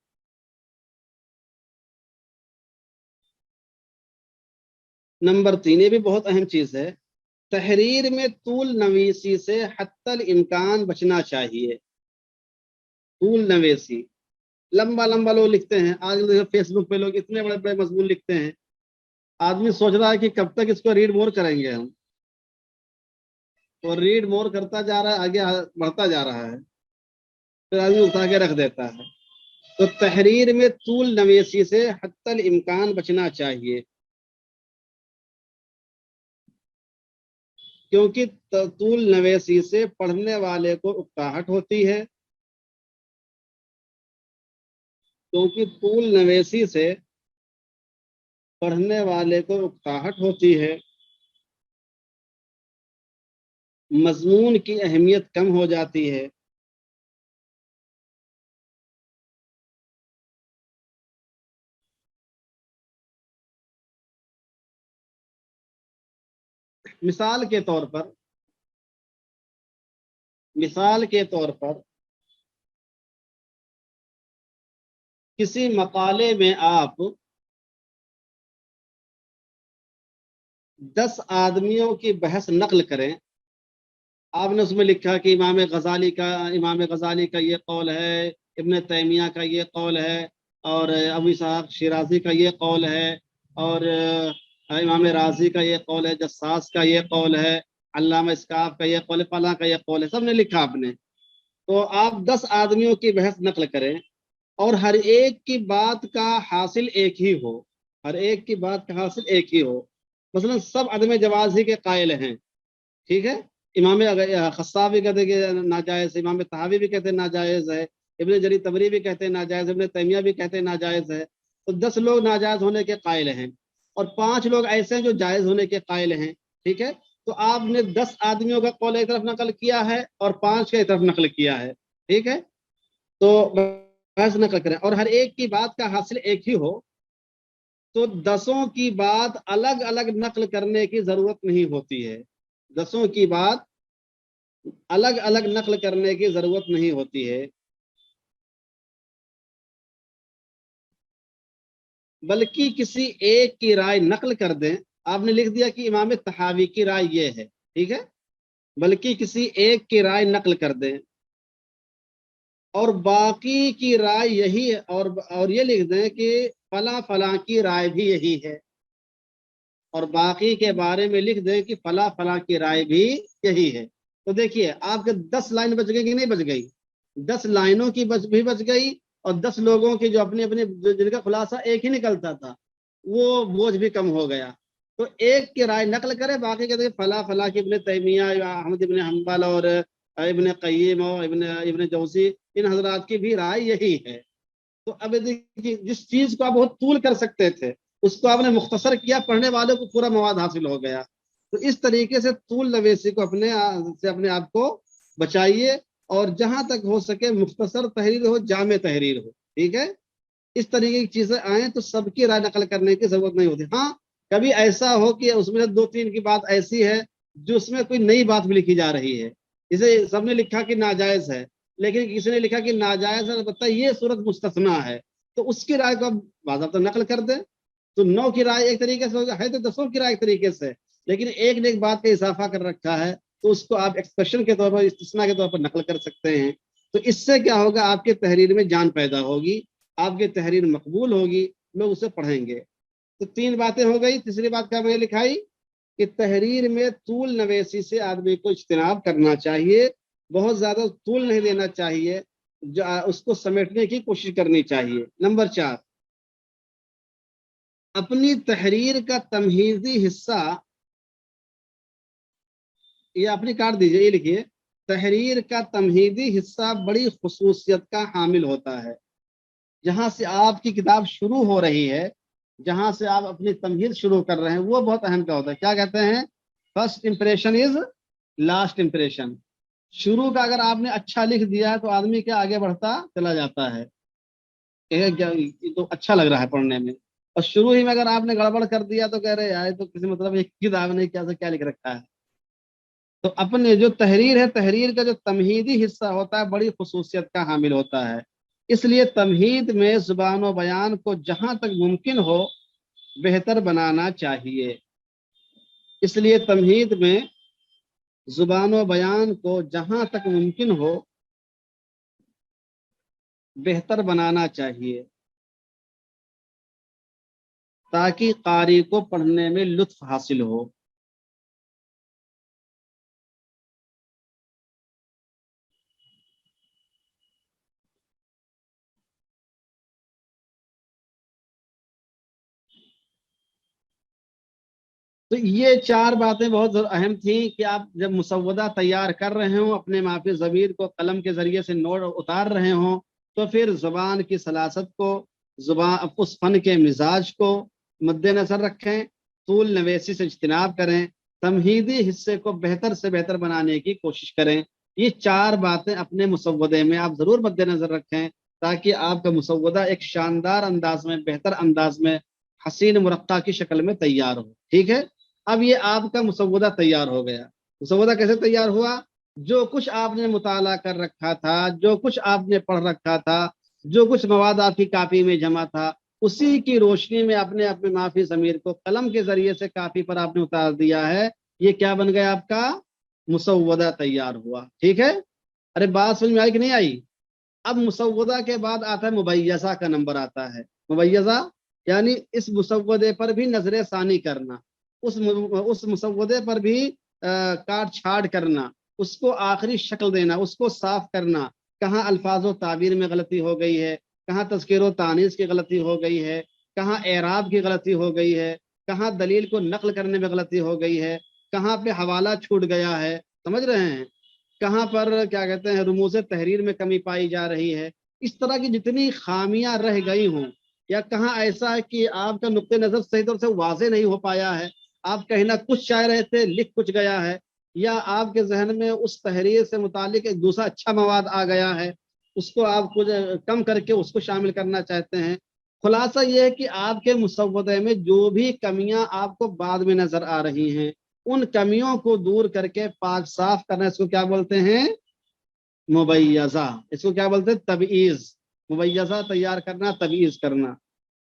نمبر 3 یہ بھی بہت اہم چیز ہے. تحریر میں طول نویسی سے حتی الامکان بچنا چاہیے. طول نویسی، لمبا لوگ لکھتے ہیں. آج فیس بک پہ لوگ اتنے بڑے بڑے مضمون لکھتے ہیں، آدمی سوچ رہا ہے کہ کب تک اس کو ریڈ مور کریں گے ہم، اور ریڈ مور کرتا جا رہا ہے، آگے بڑھتا جا رہا ہے، پھر آدمی اٹھا کے رکھ دیتا ہے. تو تحریر میں طول نویسی سے حتی الامکان بچنا چاہیے، کیونکہ طول نویسی سے پڑھنے والے کو اکتاہٹ ہوتی ہے. مضمون کی اہمیت کم ہو جاتی ہے. مثال کے طور پر کسی مقالے میں آپ 10 آدمیوں کی بحث نقل کریں. آپ نے اس میں لکھا کہ امام غزالی کا یہ قول ہے، ابن تیمیہ کا یہ قول ہے، اور ابو اسحاق شیرازی کا یہ قول ہے، اور امام رازی کا یہ قول ہے، جساس کا یہ قول ہے، علامہ اسکاف کا یہ قول ہے، فلاں کا یہ قول ہے. سب نے لکھا آپ نے. تو آپ 10 آدمیوں کی بحث نقل کریں اور ہر ایک کی بات کا حاصل ایک ہی ہو. مثلا سب عدم جواز ہی کے قائل ہیں. ٹھیک ہے، امام خصاب بھی کہتے ہیں کہ ناجائز، امام طحاوی بھی کہتے ہیں ناجائز ہے، ابن جریر طبری بھی کہتے ہیں ناجائز، ابن تیمیہ بھی کہتے ہیں ناجائز ہے. تو 10 لوگ ناجائز ہونے کے قائل ہیں، اور 5 لوگ ایسے ہیں جو جائز ہونے کے قائل ہیں. ٹھیک ہے، تو آپ نے 10 آدمیوں کا قول ایک طرف نقل کیا ہے اور 5 کا ایک طرف نقل کیا ہے، ٹھیک ہے؟ تو بحث نقل کریں اور ہر ایک کی بات کا حاصل ایک ہی ہو، تو 10 کی بات الگ الگ نقل کرنے کی ضرورت نہیں ہوتی ہے، 10 کی بات الگ الگ نقل کرنے کی ضرورت نہیں ہوتی ہے، بلکہ کسی ایک کی رائے نقل کر دیں۔ آپ نے لکھ دیا کہ امام طحاوی کی رائے یہ ہے، ٹھیک ہے، بلکہ کسی ایک کی رائے نقل کر دیں اور باقی کی رائے یہی ہے، اور یہ لکھ دیں کہ فلاں فلاں کی رائے بھی یہی ہے، اور باقی کے بارے میں لکھ دیں کہ فلاں فلاں کی رائے بھی یہی ہے۔ تو دیکھیے آپ کے 10 لائن بچ گئی کہ نہیں بچ گئی؟ 10 لائنوں کی بھی بچ گئی، اور 10 لوگوں کی جو اپنے اپنے جن کا خلاصہ ایک ہی نکلتا تھا وہ بوجھ بھی کم ہو گیا۔ تو ایک کی رائے نقل کرے، باقی کہتے ہیں فلاں فلاں کی ابن تیمیہ، احمد ابن حنبل اور ابن قیم اور ابن جوزی، ان حضرات کی بھی رائے یہی ہے۔ تو اب دیکھیے جس چیز کو آپ بہت طول کر سکتے تھے اس کو آپ نے مختصر کیا، پڑھنے والوں کو پورا مواد حاصل ہو گیا۔ تو اس طریقے سے طول نویسی کو اپنے آپ کو بچائیے، اور جہاں تک ہو سکے مختصر تحریر ہو، جامع تحریر ہو، ٹھیک ہے؟ اس طریقے کی چیزیں آئیں تو سب کی رائے نقل کرنے کی ضرورت نہیں ہوتی۔ ہاں کبھی ایسا ہو کہ اس میں 2-3 کی بات ایسی ہے جو اس میں کوئی نئی بات بھی لکھی جا رہی ہے، جسے سب نے لکھا کہ ناجائز ہے لیکن کسی نے لکھا کہ ناجائز ہے، البتہ یہ صورت مستثنا ہے، تو اس کی رائے کو اب باضابطہ نقل کر دیں۔ تو 9 کی رائے ایک طریقے سے ہے، تو 10 کی رائے ایک طریقے سے، لیکن ایک نے ایک بات کا اضافہ کر رکھا ہے تو اس کو آپ ایکسپریشن کے طور پر، استثناء کے طور پر نقل کر سکتے ہیں۔ تو اس سے کیا ہوگا؟ آپ کے تحریر میں جان پیدا ہوگی، آپ کی تحریر مقبول ہوگی، لوگ اسے پڑھیں گے۔ تو 3 باتیں ہو گئی۔ تیسری بات کیا میں نے لکھائی کہ تحریر میں طول نویسی سے آدمی کو اجتناب کرنا چاہیے، بہت زیادہ طول نہیں دینا چاہیے، اس کو سمیٹنے کی کوشش کرنی چاہیے۔ نمبر 4، اپنی تحریر کا تمہیدی حصہ، یہ اپنی کاٹ دیجئے، یہ لکھیے، تحریر کا تمہیدی حصہ بڑی خصوصیت کا حامل ہوتا ہے۔ جہاں سے آپ کی کتاب شروع ہو رہی ہے، جہاں سے آپ اپنی تمہید شروع کر رہے ہیں، وہ بہت اہم کا ہوتا ہے۔ کیا کہتے ہیں؟ First impression is last impression. شروع کا اگر آپ نے اچھا لکھ دیا ہے تو آدمی کیا آگے بڑھتا چلا جاتا ہے، یہ تو اچھا لگ رہا ہے پڑھنے میں، اور شروع ہی میں اگر آپ نے گڑبڑ کر دیا تو کہہ رہے یار تو کسی مطلب ایک کتاب نے کیا لکھ رکھا ہے۔ تو اپنے جو تحریر ہے، تحریر کا جو تمہیدی حصہ ہوتا ہے بڑی خصوصیت کا حامل ہوتا ہے، اس لیے تمہید میں زبان و بیان کو جہاں تک ممکن ہو بہتر بنانا چاہیے۔ اس لیے تمہید میں زبان و بیان کو جہاں تک ممکن ہو بہتر بنانا چاہیے تاکہ قاری کو پڑھنے میں لطف حاصل ہو۔ تو یہ 4 باتیں بہت اہم تھیں کہ آپ جب مسودہ تیار کر رہے ہوں، اپنے مافی ضمیر کو قلم کے ذریعے سے نوٹ اتار رہے ہوں، تو پھر زبان کی سلاست کو، اس فن کے مزاج کو مد نظر رکھیں، طول نویسی سے اجتناب کریں، تمہیدی حصے کو بہتر سے بہتر بنانے کی کوشش کریں۔ یہ 4 باتیں اپنے مسودے میں آپ ضرور مد نظر رکھیں تاکہ آپ کا مسودہ ایک شاندار انداز میں، بہتر انداز میں، حسین مرقع کی شکل میں تیار ہو، ٹھیک ہے؟ اب یہ آپ کا مسودہ تیار ہو گیا۔ مسودہ کیسے تیار ہوا؟ جو کچھ آپ نے مطالعہ کر رکھا تھا، جو کچھ آپ نے پڑھ رکھا تھا، جو کچھ مواد آپ کی کاپی میں جمع تھا، اسی کی روشنی میں اپنے مافی ضمیر کو قلم کے ذریعے سے کاپی پر آپ نے اتار دیا ہے۔ یہ کیا بن گیا؟ آپ کا مسودہ تیار ہوا، ٹھیک ہے؟ ارے بات سمجھ میں آئی کہ نہیں آئی؟ اب مسودہ کے بعد آتا ہے مبیضہ کا نمبر آتا ہے۔ مبیضہ یعنی اس مسودے پر بھی نظر ثانی کرنا، اس مسودے پر بھی کاٹ چھاڑ کرنا، اس کو آخری شکل دینا، اس کو صاف کرنا، کہاں الفاظ و تعبیر میں غلطی ہو گئی ہے، کہاں تذکیر و تانیث کی غلطی ہو گئی ہے، کہاں اعراب کی غلطی ہو گئی ہے، کہاں دلیل کو نقل کرنے میں غلطی ہو گئی ہے، کہاں پہ حوالہ چھوٹ گیا ہے، سمجھ رہے ہیں؟ کہاں پر کیا کہتے ہیں رموز تحریر میں کمی پائی جا رہی ہے، اس طرح کی جتنی خامیاں رہ گئی ہوں، یا کہاں ایسا ہے کہ آپ کا نقطہ نظر صحیح طور سے واضح نہیں ہو پایا ہے، آپ कहना कुछ चाह रहे थे, लिख कुछ गया है, या आपके जहन में उस तहरीर से मुतालिक एक दूसरा अच्छा मवाद आ गया है, उसको आप कुछ कम करके उसको शामिल करना चाहते हैं। खुलासा ये है कि आपके मुसव्वदे में जो भी कमियां आपको बाद में नजर आ रही हैं, उन कमियों को दूर करके पाक साफ करना, इसको क्या बोलते हैं? मुबैयजा। इसको क्या बोलते हैं? तबईज। मुबैयजा तैयार करना, तबईज करना।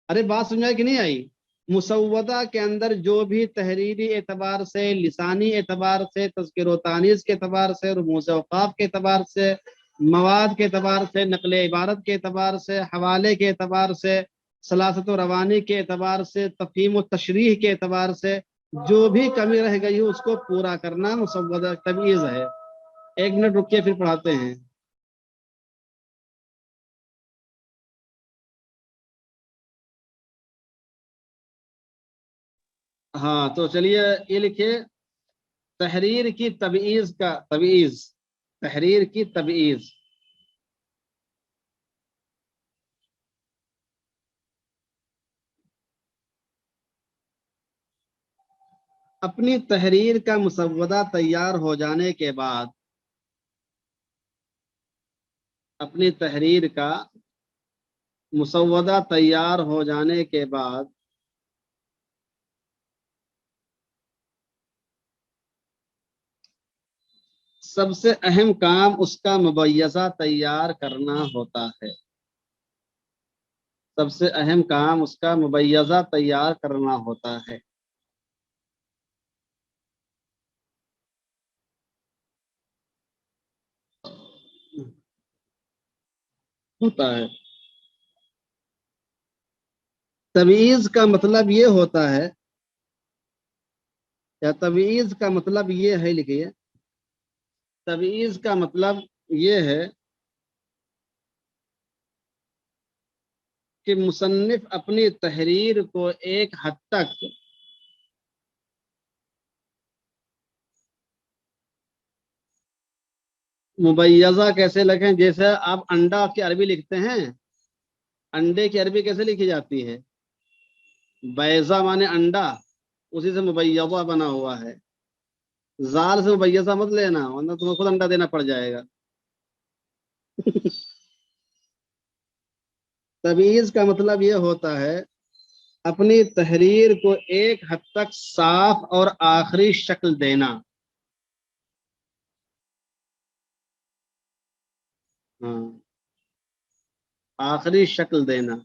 अरे बात समझ आई कि नहीं आई? मुसव्वदा के अंदर जो भी तहरीरी एतबार से, लिसानी एतबार से, तज़किर तानीस के एतबार से, रुमूज़ औक़ाफ़ के एतबार से, मवाद के एतबार से, नकल इबारत के एतबार से, हवाले के एतबार से, सलासत व रवानी के एतबार से, तफ़हीम व तशरीह के एतबार से जो भी कमी रह गई है उसको पूरा करना मुसव्वदा तबईज़ है। 1 मिनट रुकिए, फिर पढ़ाते हैं। हाँ तो चलिए, ये लिखिए, तहरीर की तबईज का तबईज, तहरीर की तबईज। अपनी तहरीर का मुसव्वदा तैयार हो जाने के बाद, अपनी तहरीर का मुसव्वदा तैयार हो जाने के बाद सबसे अहम काम उसका मुबय्यज़ा तैयार करना होता है। सबसे अहम काम उसका मुबय्यज़ा तैयार करना होता है। होता है। तमीज का मतलब ये होता है, या तमीज का मतलब ये है, लिखिए, तमीज का मतलब ये है कि मुसन्निफ अपनी तहरीर को एक हद तक मुबय्यज़ा कैसे लिखें। जैसे आप अंडा की अरबी लिखते हैं, अंडे की अरबी कैसे लिखी जाती है? बैज़ा माने अंडा, उसी से मुबय्यज़ा बना हुआ है। जाल से मुबय्यज़ा मत लेना, वरना तुम्हें खुद अंडा देना पड़ जाएगा। तमीज का मतलब ये होता है अपनी तहरीर को एक हद तक साफ और आखिरी शक्ल देना। हाँ, आखिरी शक्ल देना।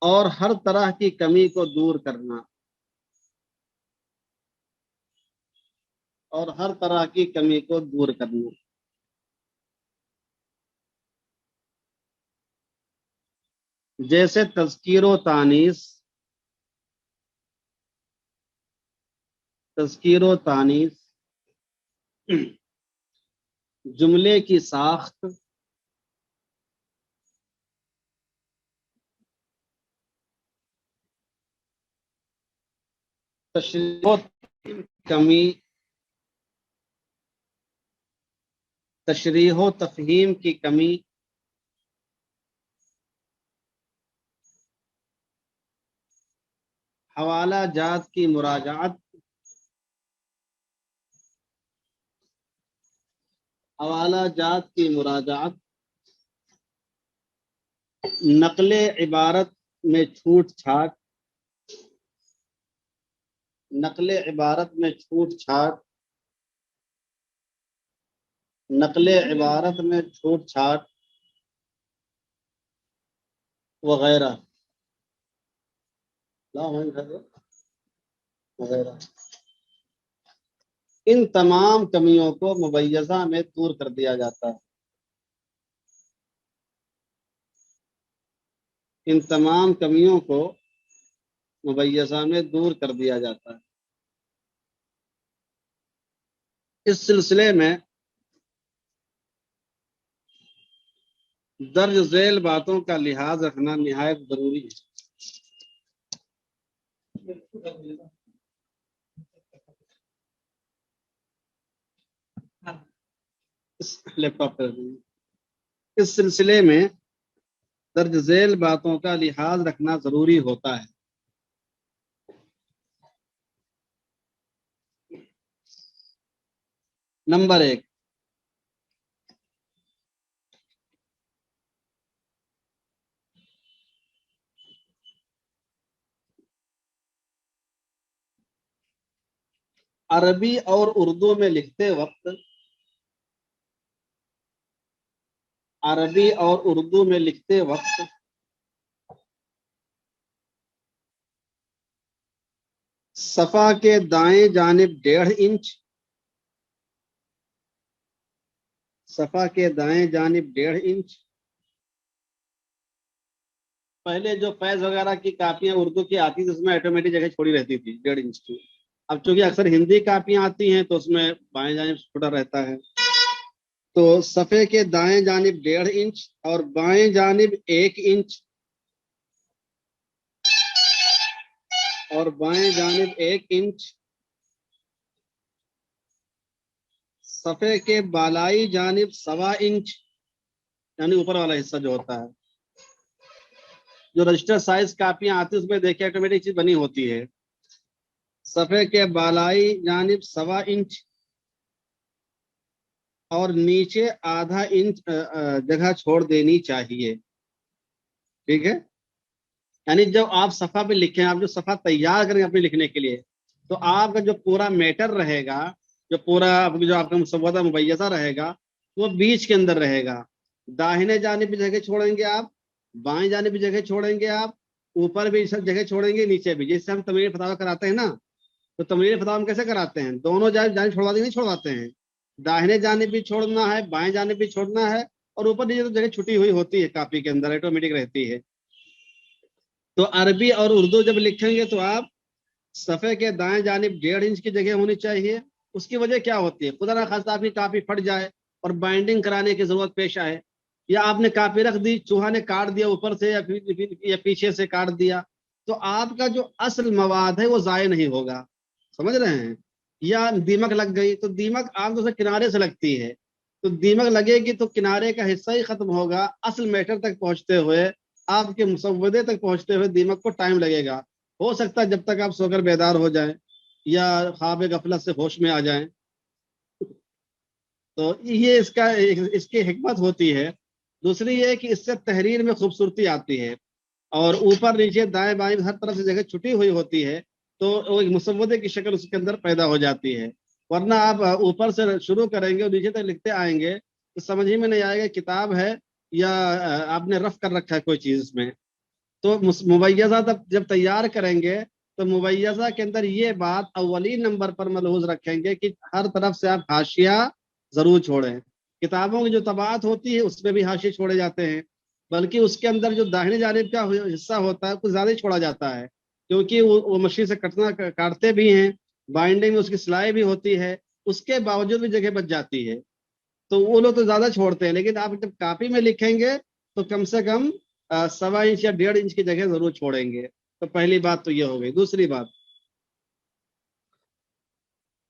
और हर तरह की कमी को दूर करना। और हर तरह की कमी को दूर करना। जैसे तज़कीर व तानीस, तज़कीर व तानीस, जुमले की साख्त, तशरीह व कमी, तशरीह व तफहीम की कमी, हवाला जात की मुराजात, हवाला जात की मुराजात, नकल इबारत में छूट छाट, नकल इबारत में छूट छाट, नकल इबारत में छूट छाट वगैरह, वगैरह, इन तमाम कमियों को मुबय्यज़ा में दूर कर दिया जाता है। इन तमाम कमियों को मुबय्यज़ा में दूर कर दिया जाता है। इस सिलसिले में दर्ज झेल बातों का लिहाज रखना निहायत जरूरी है। इस लैपटॉप पर इस सिलसिले में दर्ज झेल बातों का लिहाज रखना जरूरी होता है। नंबर 1, अरबी और उर्दू में लिखते वक्त, अरबी और उर्दू में लिखते वक्त सफा के दाएं जानिब 1.5 इंच, सफा के दाएं जानिब 1.5 इंच। पहले जो फैज वगैरह की कापियां उर्दू की आती थी उसमें ऑटोमेटिक जगह छोड़ी रहती थी 1.5 इंच की। अब चूंकि अक्सर हिंदी कापियां आती हैं तो उसमें बाएं जानिब छोटा रहता है। तो सफे के दाएं जानिब 1.5 इंच और बाएं जानिब 1 इंच, और बाएं जानिब 1 इंच। सफे के बालाई जानिब 1.25 इंच, यानी ऊपर वाला हिस्सा जो होता है। जो रजिस्टर साइज कापियां आती है उसमें देखिए ऑटोमेटिक चीज बनी होती है। सफे के बालाई जानिब 1.25 इंच और नीचे ½ इंच जगह छोड़ देनी चाहिए। ठीक है, यानी जब आप सफा पे लिखें, आप जो सफा तैयार करेंगे अपने लिखने के लिए, तो आपका जो पूरा मैटर रहेगा, जो पूरा जो आपका मुसव्वदा मुबैय्यज़ा रहेगा, वो बीच के अंदर रहेगा। दाहिने जानिब भी जगह छोड़ेंगे आप, बाएं जानिब भी जगह छोड़ेंगे आप, ऊपर भी सब जगह छोड़ेंगे, नीचे भी। जैसे हम तमरीर फतावा कराते हैं ना, तो तमरीर फतावा हम कैसे कराते हैं? दोनों जानिब छोड़वाते नहीं छोड़वाते हैं। दाहिने जानिब भी छोड़ना है, बाएं जानिब भी छोड़ना है, और ऊपर नीचे तो जगह छुटी हुई होती है, कापी के अंदर ऑटोमेटिक रहती है। तो अरबी और उर्दू जब लिखेंगे तो आप सफ़े के दाएं जानिब 1.5 इंच की जगह होनी चाहिए। उसकी वजह क्या होती है? खुदा ना खास्ता आपकी कापी फट जाए और बाइंडिंग कराने की जरूरत पेश आए, या आपने कापी रख दी, चूहा ने काट दिया ऊपर से या पीछे से काट दिया, तो आपका जो असल मवाद है वो ज़ाय नहीं होगा। समझ रहे हैं? या दीमक लग गई, तो दीमक आमतौर से किनारे से लगती है, तो दीमक लगेगी तो किनारे का हिस्सा ही खत्म होगा। असल मैटर तक पहुंचते हुए, आपके मुसव्वदे तक पहुंचते हुए दीमक को टाइम लगेगा। हो सकता है जब तक आप सोकर बेदार हो जाएं या ख्वाब गफलत से होश में आ जाएं। तो ये इसकी हिकमत होती है। दूसरी ये कि इससे तहरीर में खूबसूरती आती है, और ऊपर नीचे दाएं बाएं हर तरफ से जगह छुटी हुई होती है, तो वो एक मुसव्वदे की शक्ल उसके अंदर पैदा हो जाती है। वरना आप ऊपर से शुरू करेंगे और नीचे तक लिखते आएंगे तो समझ ही में नहीं आएगा किताब है या आपने रफ कर रखा है कोई चीज इसमें। तो मुबैय्यज़ा जब तैयार करेंगे तो मुबैय्यज़ा के अंदर ये बात अव्वली नंबर पर मलहूज रखेंगे कि हर तरफ से आप हाशिया जरूर छोड़ें। किताबों की जो तबाअत होती है उसमें भी हाशिए छोड़े जाते हैं, बल्कि उसके अंदर जो दाहिने जानिब का हिस्सा होता है कुछ ज्यादा ही छोड़ा जाता है, क्योंकि वो मशीन से काटते भी हैं, बाइंडिंग में उसकी सिलाई भी होती है, उसके बावजूद भी जगह बच जाती है। तो वो लोग तो ज्यादा छोड़ते हैं, लेकिन आप जब कॉपी में लिखेंगे तो कम से कम 1.25 इंच या 1.5 इंच की जगह जरूर छोड़ेंगे। तो पहली बात तो ये हो गई। दूसरी बात,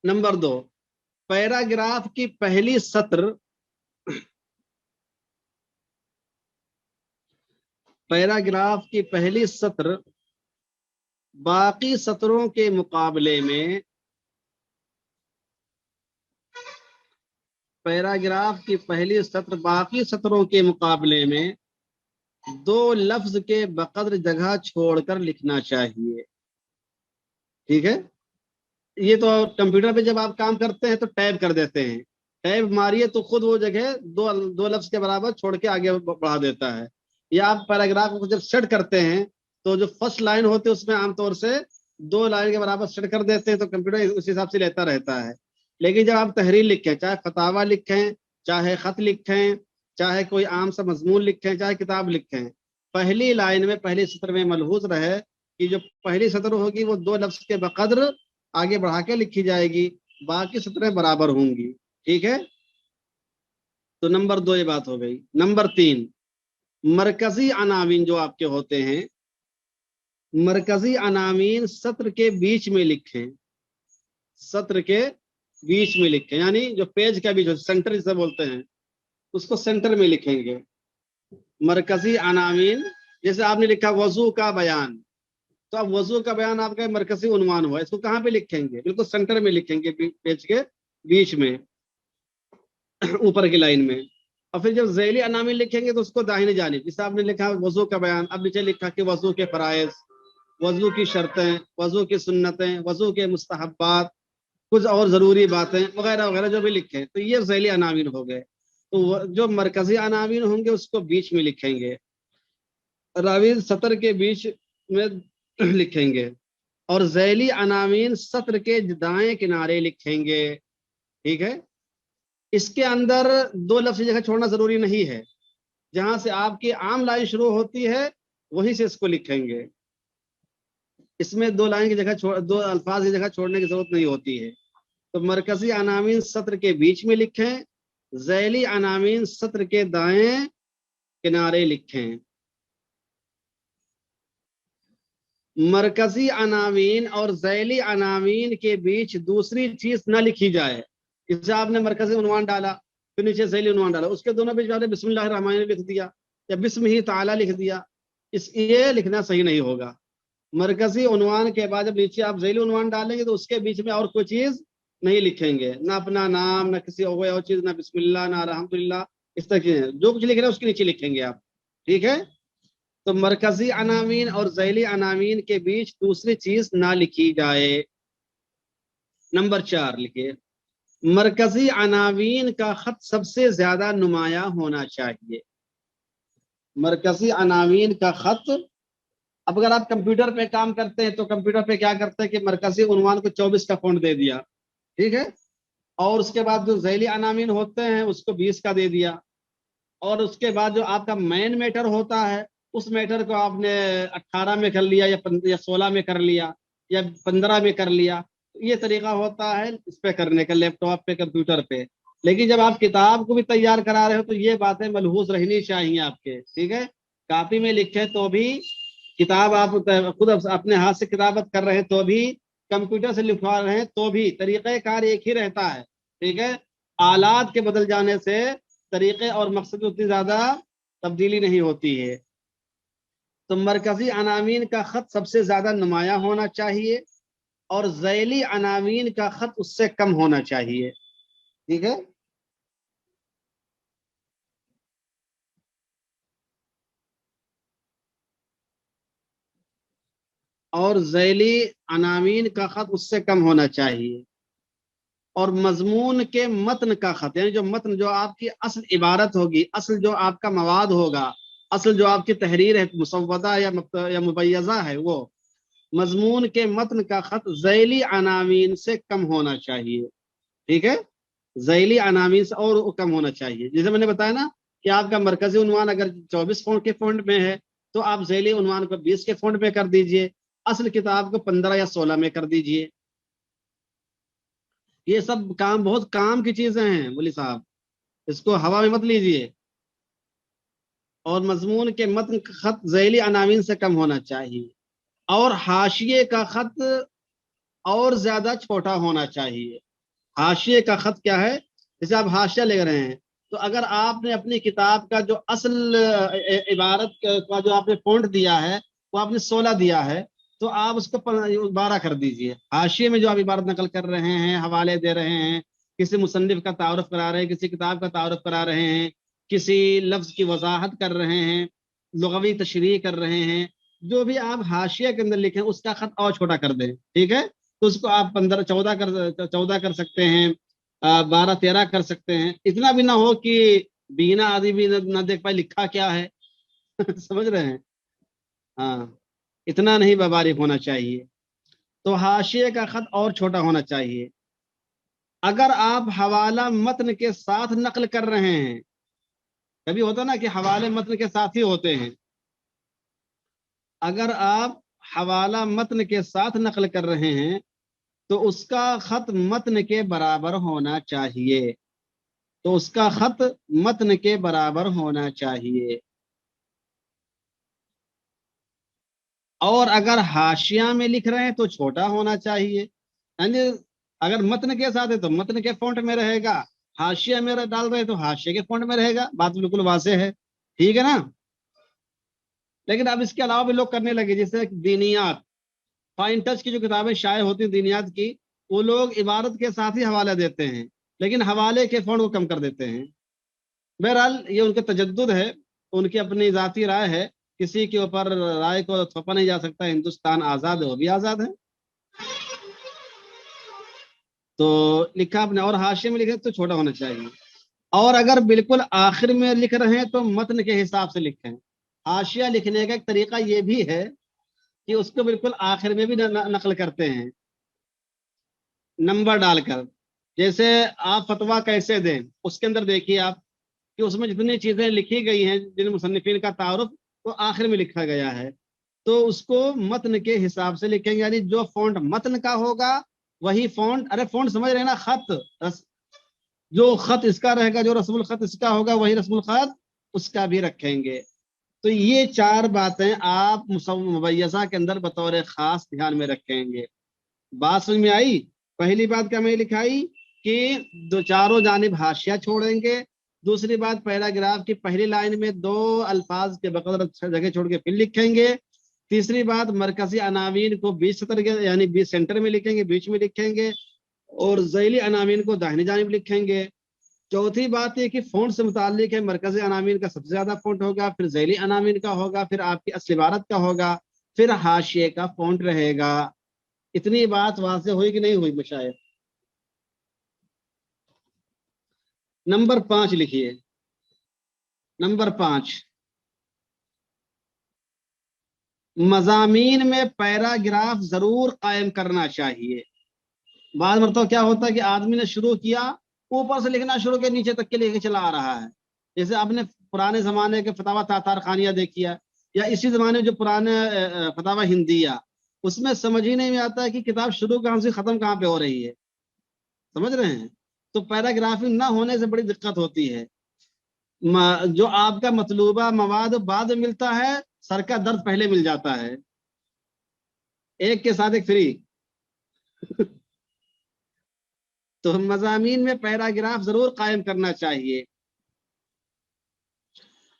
नंबर 2, पैराग्राफ की पहली सत्र, पैराग्राफ की पहली सत्र बाकी सत्रों के मुकाबले में, पैराग्राफ की पहली सत्र बाकी सत्रों के मुकाबले में 2 लफ्ज के बकद्र जगह छोड़कर लिखना चाहिए। ठीक है, ये तो कंप्यूटर पे जब आप काम करते हैं तो टैब कर देते हैं, टैब मारिए तो खुद वो जगह दो लफ्ज के बराबर छोड़ के आगे बढ़ा देता है। या आप पैराग्राफ को जब सेट करते हैं तो जो फर्स्ट लाइन होती है उसमें आमतौर से 2 लाइन के बराबर सेट कर देते हैं, तो कंप्यूटर उस हिसाब से लेता रहता है। लेकिन जब आप तहरीर लिखें, चाहे फतावा लिखें, चाहे खत लिखें, चाहे कोई आम सा मजमून लिखें, चाहे किताब लिखें, पहली लाइन में पहली सत्र में मलहूज रहे कि जो पहली सत्र होगी वो 2 लफ्ज के बकद्र आगे बढ़ा के लिखी जाएगी, बाकी सतरें बराबर होंगी। ठीक है, तो नंबर 2 ये बात हो गई। नंबर 3, मरकजी अनावीन जो आपके होते हैं, मरकजी अनावीन सत्र के बीच में लिखें, सत्र के बीच में लिखें, यानी जो पेज का बीच, सेंटर जिसे बोलते हैं, उसको सेंटर में लिखेंगे। मरकजी अनामीन, जैसे आपने लिखा वजू का बयान, तो अब वजू का बयान आपका मरकजी उन्वान हुआ, इसको कहाँ पे लिखेंगे? बिल्कुल सेंटर में लिखेंगे, पेज के बीच में, ऊपर की लाइन में। और फिर जब झैली अनामीन लिखेंगे तो उसको दाहिने जानिब, जैसे आपने लिखा वजू का बयान, अब नीचे लिखा कि वजू के फराइज, वजू की शर्तें, वजू की सुन्नतें, वजू के मुस्तहब्बात, कुछ और जरूरी बातें वगैरह वगैरह जो भी लिखे, तो ये झैली अनामीन हो गए। तो जो मरकजी अनामीन होंगे उसको बीच में लिखेंगे, रावी सतर के बीच में लिखेंगे, और झैली अनामीन सत्र के दाएं किनारे लिखेंगे। ठीक है, इसके अंदर दो लफ्ज की जगह छोड़ना जरूरी नहीं है, जहां से आपकी आम लाइन शुरू होती है वहीं से इसको लिखेंगे। इसमें दो लाइन की जगह दो अल्फाज की जगह छोड़ने की जरूरत नहीं होती है। तो मरकजी अनामीन सत्र के बीच में लिखें, झैली अनामीन सत्र के दाएं किनारे लिखें। मरकजी अनामीन और झैली अनामीन के बीच दूसरी चीज न लिखी जाए। जैसे आपने मरकजी उन्वान डाला, फिर नीचे झैली उन्वान डाला, उसके दोनों बीच आपने बिस्मिल्लाह रहमान लिख दिया या बिस्म ही ताला लिख दिया, ये लिखना सही नहीं होगा। मरकजी उन्वान के बाद जब नीचे आप झैली उन्वान डालेंगे तो उसके बीच में और कोई चीज नहीं लिखेंगे, ना अपना नाम, ना किसी और चीज, ना बिस्मिल्लाह, ना अल्हम्दुलिल्लाह, इस तरह की जो कुछ लिख रहे हैं उसके नीचे लिखेंगे आप। ठीक है, तो मरकजी अनामीन और झैली अनामीन के बीच दूसरी चीज ना लिखी जाए। नंबर 4 लिखिए, मरकजी अनामीन का खत सबसे ज्यादा नुमाया होना चाहिए। मरकजी अनामीन का खत, अब अगर आप कंप्यूटर पे काम करते हैं तो कंप्यूटर पे क्या करते हैं कि मरकजी उन्वान को 24 का फॉन्ट दे दिया, ठीक है, और उसके बाद जो झैली अनामीन होते हैं उसको 20 का दे दिया, और उसके बाद जो आपका मेन मैटर होता है उस मैटर को आपने 18 में कर लिया या 16 में कर लिया या 15 में कर लिया। ये तरीका होता है इस पे करने का, लैपटॉप पे, कंप्यूटर पे। लेकिन जब आप किताब को भी तैयार करा रहे हो तो ये बातें मलहूज रहनी चाहिए आपके। ठीक है, कापी में लिखे तो भी, किताब आप खुद अपने हाथ से किताबत कर रहे हैं तो भी, कंप्यूटर से लिखवा रहे हैं तो भी, तरीक़े कार एक ही रहता है। ठीक है, आलात के बदल जाने से तरीके और मकसद में उतनी ज्यादा तब्दीली नहीं होती है। तो मरकजी अनामीन का खत सबसे ज्यादा नुमाया होना चाहिए और झैली अनामीन का खत उससे कम होना चाहिए। ठीक है, और झैली अनामीन का खत उससे कम होना चाहिए। और मजमून के मतन का खत, यानी जो मतन, जो आपकी असल इबारत होगी, असल जो आपका मवाद होगा, असल जो आपकी तहरीर है, मुसव्वदा या मुबय्यज़ा है, वो मजमून के मतन का खत झैली अनामीन से कम होना चाहिए। ठीक है, झैली अनामीन से और कम होना चाहिए। जैसे मैंने बताया ना कि आपका मरकजी उन्वान अगर 24 फॉन्ट के फॉन्ट में है तो आप झैली उन्वान को 20 के फॉन्ट में कर दीजिए, असल किताब को 15 या 16 में कर दीजिए। ये सब काम, बहुत काम की चीजें हैं बोली साहब, इसको हवा में मत लीजिए। और मजमून के मतन का खत झैली अनामीन से कम होना चाहिए, और हाशिए का खत और ज्यादा छोटा होना चाहिए। हाशिए का खत क्या है? जैसे आप हाशिया लिख रहे हैं, तो अगर आपने अपनी किताब का जो असल इबारत का जो आपने फॉन्ट दिया है वो आपने 16 दिया है, तो आप उसको 12 कर दीजिए। हाशिए में जो आप इबारत नकल कर रहे हैं, हवाले दे रहे हैं, किसी मुसन्निफ का तारुफ करा रहे हैं, किसी किताब का तारुफ करा रहे हैं, किसी लफ्ज की वजाहत कर रहे हैं, लुगवी तशरीह कर रहे हैं, जो भी आप हाशिया के अंदर लिखें उसका खत और छोटा कर दें। ठीक है, तो उसको आप 15 14 कर सकते हैं, 12 13 कर सकते हैं। इतना भी ना हो कि बीना आदमी भी ना देख पाए लिखा क्या है। समझ रहे हैं? हाँ, इतना नहीं बारीक होना चाहिए। तो हाशिए का खत और छोटा होना चाहिए। अगर आप हवाला मतन के साथ नकल कर रहे हैं, कभी होता ना कि हवाले मतन के साथ ही होते हैं, अगर आप हवाला मतन के साथ नकल कर रहे हैं तो उसका खत मतन के बराबर होना चाहिए। तो उसका खत मतन के बराबर होना चाहिए। और अगर हाशिया में लिख रहे हैं तो छोटा होना चाहिए। यानी अगर मतन के साथ है तो मतन के फॉन्ट में रहेगा, हाशिया में डाल रहे हैं तो हाशिया के फॉन्ट में रहेगा। बात बिल्कुल वाज़ेह है। ठीक है ना? लेकिन अब इसके अलावा भी लोग करने लगे, जैसे दीनियात, फाइन टच की जो किताबें शाये होती हैं दीनियात की, वो लोग इबारत के साथ ही हवाले देते हैं, लेकिन हवाले के फॉन्ट को कम कर देते हैं। बहरहाल ये उनके तजद्दुद है, उनकी अपनी जाती राय है, किसी के ऊपर राय को थोपा नहीं जा सकता। हिंदुस्तान आजाद है, वो भी आजाद है। तो लिखा आपने, और हाशिए में लिखे तो छोटा होना चाहिए, और अगर बिल्कुल आखिर में लिख रहे हैं तो मतन के हिसाब से लिखें। हाशिया लिखने का एक तरीका ये भी है कि उसको बिल्कुल आखिर में भी नकल करते हैं नंबर डालकर। जैसे आप फतवा कैसे दें, उसके अंदर देखिए आप कि उसमें जितनी चीजें लिखी गई हैं जिन मुसन्निफीन का तारुफ, वो आखिर में लिखा गया है, तो उसको मतन के हिसाब से लिखेंगे, यानी जो फॉन्ट मतन का होगा वही फॉन्ट, अरे फॉन्ट समझ रहे हैं ना, जो खत इसका रहेगा, जो रस्मुल खत इसका होगा, वही रस्मुल खत उसका भी रखेंगे। तो ये चार बातें आप मुबय्यसा के अंदर बतौर खास ध्यान में रखेंगे। बात समझ में आई? पहली बात क्या मैं लिखाई कि दो चारों जानिब हाशिया छोड़ेंगे। दूसरी बात, पैराग्राफ की पहली लाइन में दो अल्फाज के बकदर जगह छोड़ के फिर लिखेंगे। तीसरी बात, मरकजी अनावीन को 20 सतर के यानी 20 सेंटर में लिखेंगे, बीच में लिखेंगे, और ज़ैली अनावीन को दाहिनी जानिब लिखेंगे। चौथी बात ये कि फ़ॉन्ट से मुताल्लिक है, मरकजी अनामीन का सबसे ज्यादा फ़ॉन्ट होगा, फिर ज़ैली अनामीन का होगा, फिर आपकी असली इबारत का होगा, फिर हाशिए का फ़ॉन्ट रहेगा। इतनी बात वाज़ेह हुई कि नहीं हुई मशाइख? नंबर 5 लिखिए। नंबर 5, मज़ामीन में पैराग्राफ जरूर कायम करना चाहिए। बाद मतलब क्या होता है कि आदमी ने शुरू किया, ऊपर से लिखना शुरू के नीचे तक के लेके चला आ रहा है। जैसे आपने पुराने जमाने के फतावा तातार खानिया देखिया, या इसी जमाने में जो पुराने फतावा हिंदिया, उसमें समझ ही नहीं आता है कि किताब शुरू कहाँ से खत्म कहाँ पे हो रही है। समझ रहे हैं? तो पैराग्राफिंग ना होने से बड़ी दिक्कत होती है। जो आपका मतलूबा मवाद बाद में मिलता है, सर का दर्द पहले मिल जाता है, एक के साथ एक फ्री। तो मज़ामीन में पैराग्राफ जरूर कायम करना चाहिए।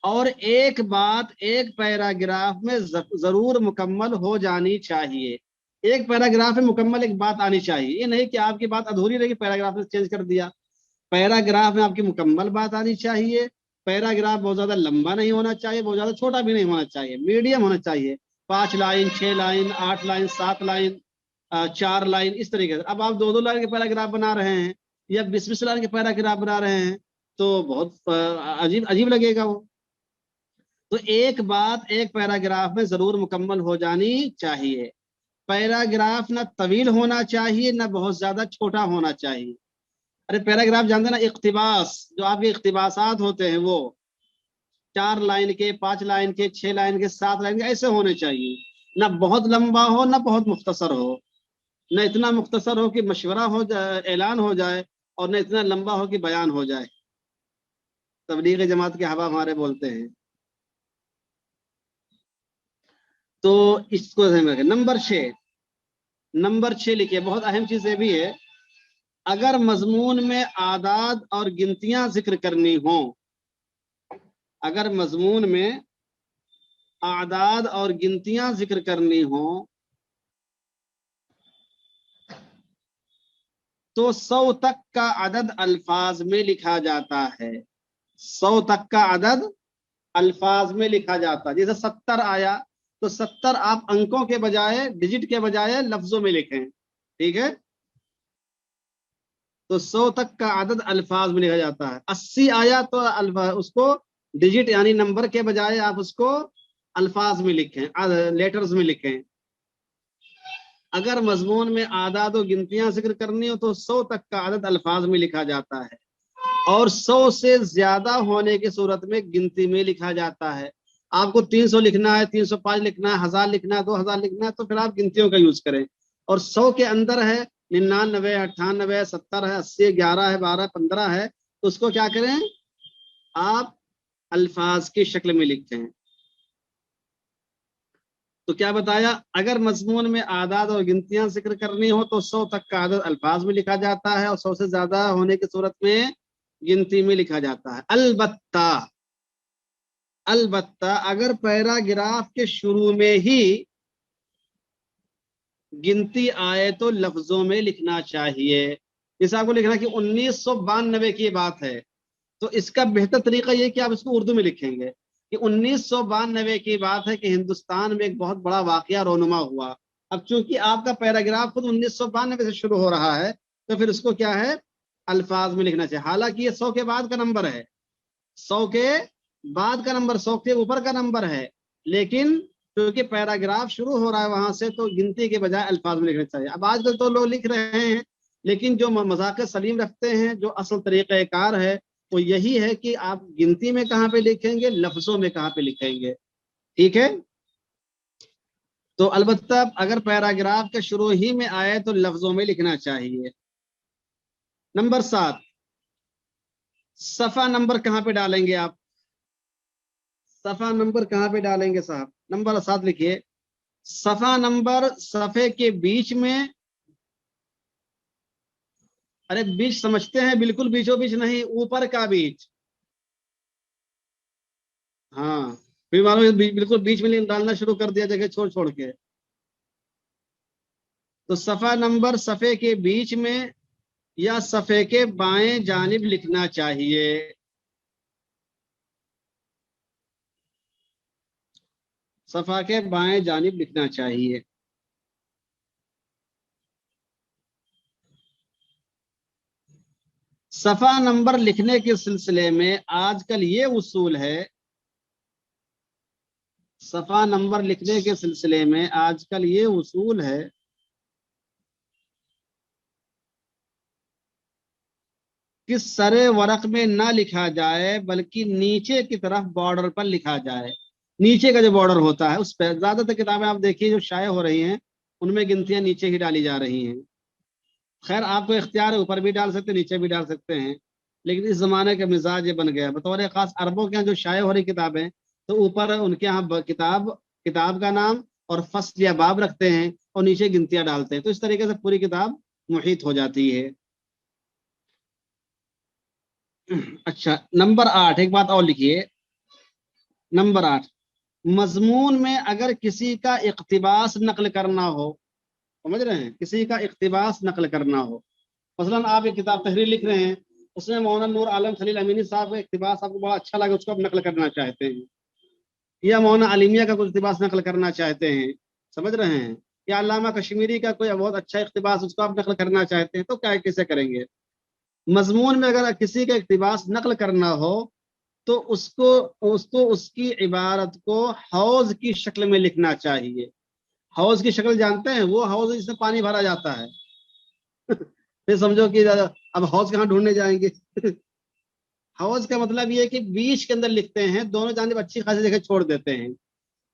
और एक बात एक पैराग्राफ में जरूर मुकम्मल हो जानी चाहिए। एक पैराग्राफ में मुकम्मल एक बात आनी चाहिए, ये नहीं कि आपकी बात अधूरी रही, पैराग्राफ में चेंज कर दिया। पैराग्राफ में आपकी मुकम्मल बात आनी चाहिए। पैराग्राफ बहुत ज्यादा लंबा नहीं होना चाहिए, बहुत ज्यादा छोटा भी नहीं होना चाहिए, मीडियम होना चाहिए। 5 line, 6 line, 8 line, 7 line, 4 line, इस तरीके से। अब आप 2-2 लाइन के पैराग्राफ बना रहे हैं या 20-20 लाइन के पैराग्राफ बना रहे हैं, तो बहुत अजीब अजीब लगेगा वो। तो एक बात एक पैराग्राफ में जरूर मुकम्मल हो जानी चाहिए। पैराग्राफ ना तवील होना चाहिए, ना बहुत ज्यादा छोटा होना चाहिए। अरे पैराग्राफ जानते ना, इख्तिबास, जो आपके इख्तिबासात होते हैं, वो 4 लाइन के, 5 लाइन के, 6 लाइन के, 7 लाइन के ऐसे होने चाहिए। ना बहुत लंबा हो, ना बहुत मुख्तसर हो। न इतना मुख्तसर हो कि मशवरा हो जाए, ऐलान हो जाए, और न इतना लंबा हो कि बयान हो जाए। तबलीग जमात के हवा हमारे बोलते हैं। तो इसको ध्यान में रखें। नंबर 6 लिखिए, बहुत अहम चीज ये भी है। अगर मजमून में आदाद और गिनतियां जिक्र करनी हो, अगर मजमून में आदाद और गिनतियां जिक्र करनी हो, तो 100 तक का अदद अल्फाज में लिखा जाता है। 100 तक का अदद अल्फाज में लिखा जाता है। जैसे 70 आया, तो 70 आप अंकों के बजाय, डिजिट के बजाय लफ्जों में लिखें। ठीक है? तो 100 तक का अदद अल्फाज में लिखा जाता है। 80 आया तो उसको डिजिट यानी नंबर के बजाय आप उसको अल्फाज में लिखें, लेटर्स में लिखें। अगर मजमून में आदाद और गिनतियां जिक्र करनी हो, तो 100 तक का अदद अल्फाज में लिखा जाता है, और 100 से ज्यादा होने की सूरत में गिनती में लिखा जाता है। आपको 300 लिखना है, 305 लिखना है, 1000 लिखना है, 2000 लिखना है, तो फिर आप गिनतियों का यूज करें। और 100 के अंदर है 99, 98, 70 है, 80, 11 है, 12, 15 है, तो उसको क्या करें, आप अल्फाज की शक्ल में लिखते हैं। तो क्या बताया, अगर मजमून में आदाद और गिनतियां जिक्र करनी हो, तो 100 तक का आदद अल्फाज में लिखा जाता है, और 100 से ज्यादा होने की सूरत में गिनती में लिखा जाता है। अलबत्ता अलबत्ता अगर पैराग्राफ के शुरू में ही गिनती आए तो लफ्जों में लिखना चाहिए। जैसे आपको लिखना कि 1992 की बात है, तो इसका बेहतर तरीका ये कि आप इसको उर्दू में लिखेंगे कि 1992 की बात है कि हिंदुस्तान में एक बहुत बड़ा वाकया रोनुमा हुआ। अब चूंकि आपका पैराग्राफ खुद 1992 से शुरू हो रहा है, तो फिर उसको क्या है, अल्फाज में लिखना चाहिए। हालांकि ये 100 के बाद का नंबर है, 100 के बाद का नंबर, 100 के ऊपर का नंबर है, लेकिन क्योंकि पैराग्राफ शुरू हो रहा है वहां से, तो गिनती के बजाय अल्फाज में लिखना चाहिए। अब आजकल तो लोग लिख रहे हैं, लेकिन जो मजाक सलीम रखते हैं, जो असल तरीक़ाकार है वो यही है कि आप गिनती में कहाँ पे लिखेंगे, लफ्जों में कहाँ पे लिखेंगे। ठीक है, तो अलबत्ता अगर पैराग्राफ के शुरू ही में आए तो लफ्जों में लिखना चाहिए। नंबर 7, सफा नंबर कहाँ पे डालेंगे आप, सफा नंबर कहाँ पे डालेंगे साहब। नंबर 7 लिखिए, सफा नंबर सफे के बीच में, अरे बीच समझते हैं, बिल्कुल बीचों बीच नहीं, ऊपर का बीच। हाँ, फिर मानो बिल्कुल बीच में डालना शुरू कर दिया जगह छोड़ छोड़ के। तो सफा नंबर सफे के बीच में या सफे के बाएं जानिब लिखना चाहिए। सफा के बाएं जानिब लिखना चाहिए। सफा नंबर लिखने के सिलसिले में आजकल ये उसूल है, सफा नंबर लिखने के सिलसिले में आजकल ये उसूल है कि सरे वरक में ना लिखा जाए, बल्कि नीचे की तरफ बॉर्डर पर लिखा जाए। नीचे का जो बॉर्डर होता है उस पर, ज्यादातर किताबें आप देखिए जो शाये हो रही हैं उनमें गिनतियां नीचे ही डाली जा रही हैं। खैर आपको इख्तियार है, ऊपर भी डाल सकते हैं, नीचे भी डाल सकते हैं, लेकिन इस जमाने का मिजाज ये बन गया। बतौर खास अरबों के यहाँ जो शाये हो रही किताबें, तो ऊपर उनके यहाँ किताब किताब का नाम और फसल या बाब रखते हैं और नीचे गिनतियां डालते हैं, तो इस तरीके से पूरी किताब मुहित हो जाती है। अच्छा, नंबर 8, एक बात और लिखिए। नंबर 8, मजमून में अगर किसी का इक्तिबास नकल करना हो, समझ रहे हैं, किसी का इक्तिबास नकल करना हो, मसलन आप एक किताब तहरीर लिख रहे हैं, उसमें मौलाना नूर आलम खलील अमीनी साहब का इक्तिबास आपको बड़ा अच्छा लगे, उसको आप नकल करना चाहते हैं, या मौलाना अलीमिया का कोई इक्तिबास नकल करना चाहते हैं, समझ रहे हैं, या अल्लामा कश्मीरी का कोई बहुत अच्छा इक्तिबास उसको आप नकल करना चाहते हैं, तो क्या कैसे करेंगे। मजमून में अगर किसी का इक्तिबास नकल करना हो, तो उसको उसको उसकी इबारत को हौज की शक्ल में लिखना चाहिए। हौज की शक्ल जानते हैं, वो हौज जिसमें पानी भरा जाता है। फिर समझो कि अब हौज कहाँ ढूंढने जाएंगे। हौज का मतलब ये है कि बीच के अंदर लिखते हैं, दोनों जानिब अच्छी खासी जगह छोड़ देते हैं।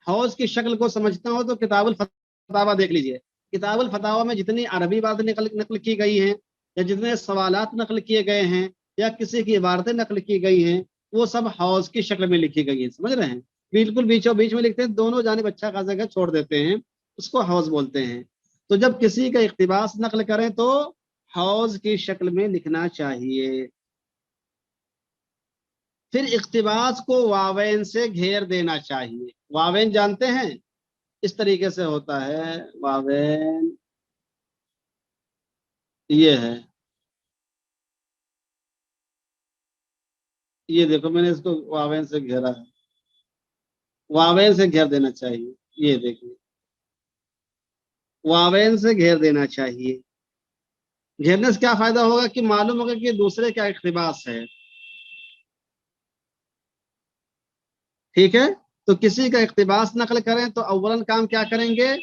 हौज की शक्ल को समझना हो तो किताबुल फतावा देख लीजिए। किताबुल फतावा में जितनी अरबी बातें नकल की गई हैं, या जितने सवालात नकल किए गए हैं, या किसी की इबारतें नकल की गई हैं, वो सब हौज की शक्ल में लिखी गई है, समझ रहे हैं। बिल्कुल बीचों बीच में लिखते हैं, दोनों जानिब अच्छा खासा जगह छोड़ देते हैं, उसको हौज बोलते हैं। तो जब किसी का इक्तिबास नकल करें तो हौज की शक्ल में लिखना चाहिए। फिर इक्तिबास को वावेन से घेर देना चाहिए। वावेन जानते हैं, इस तरीके से होता है वावेन, ये है, ये देखो मैंने इसको वावेन से घेरा है, वावेन से घेर देना चाहिए, ये देखिए, वावेन से घेर देना चाहिए। घेरने से क्या फायदा होगा कि मालूम होगा कि दूसरे का इक्तिबास है। ठीक है, तो किसी का इक्तिबास नकल करें तो अव्वलन काम क्या करेंगे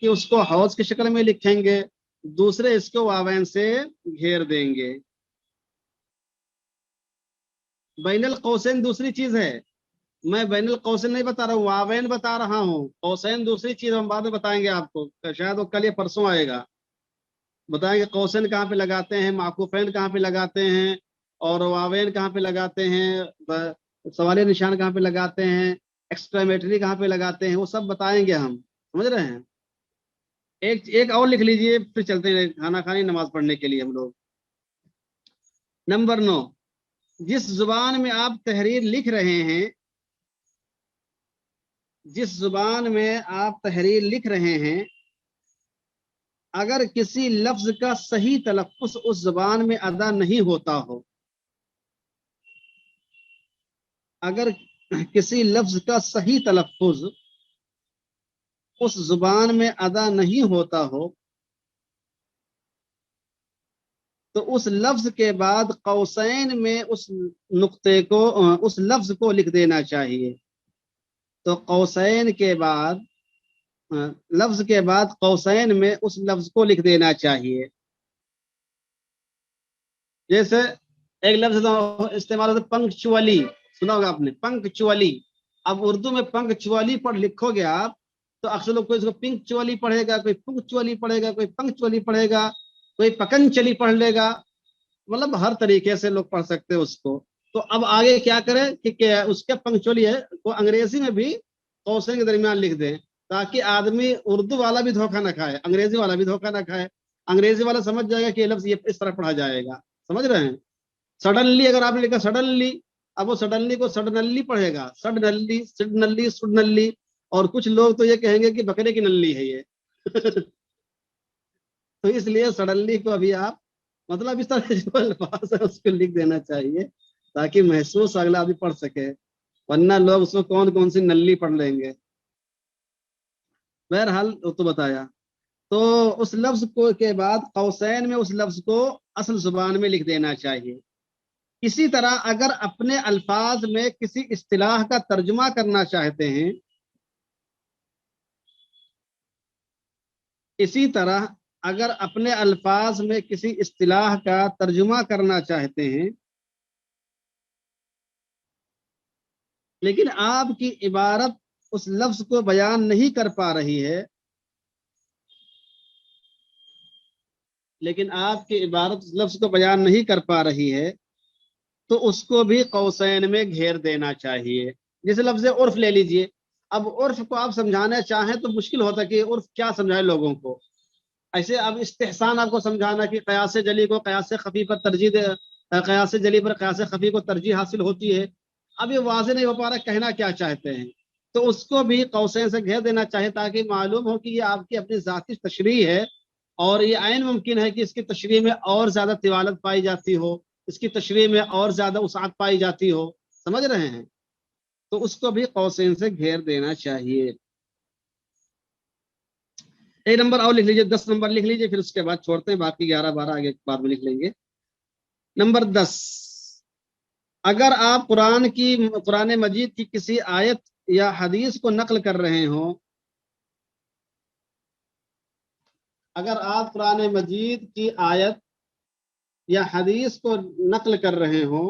कि उसको हौज की शक्ल में लिखेंगे, दूसरे इसको वावेन से घेर देंगे। बैनल कौसैन दूसरी चीज है, मैं बैनल कौसैन नहीं बता रहा हूँ, वावेन बता रहा हूँ। कौसैन दूसरी चीज, हम बाद में बताएंगे आपको, शायद वो कल या परसों आएगा, बताएंगे कौसैन कहाँ पे लगाते हैं, माकूफैन कहाँ पे लगाते हैं, और वावेन कहाँ पे लगाते हैं, सवालिया निशान कहाँ पे लगाते हैं, एक्सक्लेमेटरी कहाँ पे लगाते हैं, वो सब बताएंगे हम, समझ रहे हैं। एक एक और लिख लीजिए, फिर चलते हैं खाना खाने नमाज पढ़ने के लिए हम लोग। नंबर 9, जिस जुबान में आप तहरीर लिख रहे हैं जिस जुबान में आप तहरीर लिख रहे हैं, अगर किसी लफ्ज का सही तलफ्फुज उस जुबान में अदा नहीं होता हो, अगर किसी लफ्ज का सही तलफ्फुज उस जुबान में अदा नहीं होता हो, तो उस लफ्ज के बाद कौसैन में उस नुक्ते को, उस लफ्ज को लिख देना चाहिए। तो कौसैन के बाद, लफ्ज के बाद कौसैन में उस लफ्ज को लिख देना चाहिए। जैसे एक लफ्ज तो इस्तेमाल होता है पंक्चुअली, सुना होगा आपने, पंक्चुअली। अब उर्दू में पंक्चुअली पढ़ लिखोगे आप, तो अक्सर लोग कोई इसको पिंक्चुअली पढ़ेगा, कोई पुंक्चुअली पढ़ेगा, कोई पंक्चुअली पढ़ेगा, कोई पकंचली पढ़ लेगा, मतलब हर तरीके से लोग पढ़ सकते हैं उसको। तो अब आगे क्या करें कि उसके पंक्चुअली है वो अंग्रेजी में भी कौसैन के दरमियान लिख दें, ताकि आदमी उर्दू वाला भी धोखा ना खाए, अंग्रेजी वाला भी धोखा ना खाए। अंग्रेजी वाला समझ जाएगा कि ये लफ्ज ये इस तरह पढ़ा जाएगा, समझ रहे हैं। सडनली अगर आपने लिखा सडनली, अब वो सडनली को सडनली पढ़ेगा, सडनली, सिडनली, सुडनली। और कुछ लोग तो ये कहेंगे कि बकरे की नल्ली है ये तो इसलिए सडनली को अभी आप, मतलब इस तरह जो अल्फाज है उसको लिख देना चाहिए, ताकि महसूस अगला आदमी पढ़ सके, वरना लोग उसको कौन कौन सी नल्ली पढ़ लेंगे। बहरहाल वो तो बताया। तो उस लफ्ज को के बाद कौसैन में उस लफ्ज को असल जुबान में लिख देना चाहिए। इसी तरह अगर अपने अल्फाज में किसी इस्तिलाह का तर्जुमा करना चाहते हैं, इसी तरह अगर अपने अल्फाज में किसी इस्तिलाह का तर्जुमा करना चाहते हैं, लेकिन आपकी इबारत उस लफ्ज को बयान नहीं कर पा रही है, लेकिन आपकी इबारत उस लफ्ज को बयान नहीं कर पा रही है, तो उसको भी कौसैन में घेर देना चाहिए। जैसे लफ्ज उर्फ ले लीजिए। अब उर्फ को आप समझाना चाहें तो मुश्किल होता है कि उर्फ क्या समझाए लोगों को। ऐसे अब इस्तेहसान आपको समझाना कि कयास जली को कयास खफी पर तरजीह दे, कयास जली पर कयास खफी को तरजीह हासिल होती है। अब ये वाज़ेह नहीं हो पा रहा कहना क्या चाहते हैं, तो उसको भी कौसैन से घेर देना चाहिए, ताकि मालूम हो कि ये आपकी अपनी ज़ाती तशरीह है, और ये आइन मुमकिन है कि इसकी तशरीह में और ज्यादा तिवालत पाई जाती हो, इसकी तशरीह में और ज्यादा उसात पाई जाती हो, समझ रहे हैं। तो उसको भी कौसैन से घेर देना चाहिए। एक नंबर और लिख लीजिए, 10 नंबर लिख लीजिए, फिर उसके बाद छोड़ते हैं, बाकी 11 12 आगे बाद में लिख लेंगे। नंबर 10, अगर आप कुरान मजीद की किसी आयत या हदीस को नकल कर रहे हो, अगर आप कुरान मजीद की आयत या हदीस को नकल कर रहे हो,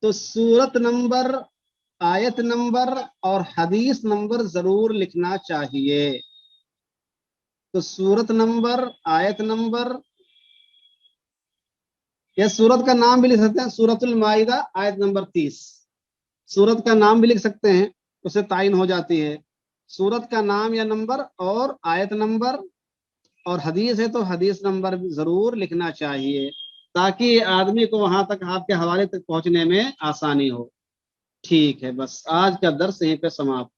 तो सूरत नंबर, आयत नंबर और हदीस नंबर जरूर लिखना चाहिए। तो सूरत नंबर, आयत नंबर, या सूरत का नाम भी लिख सकते हैं, सूरतुल माइदा आयत नंबर 30। सूरत का नाम भी लिख सकते हैं, उससे तायन हो जाती है। सूरत का नाम या नंबर और आयत नंबर, और हदीस है तो हदीस नंबर भी जरूर लिखना चाहिए, ताकि आदमी को वहां तक, आपके हवाले तक पहुंचने में आसानी हो। ठीक है, बस आज का दर्स यहीं पे समाप्त।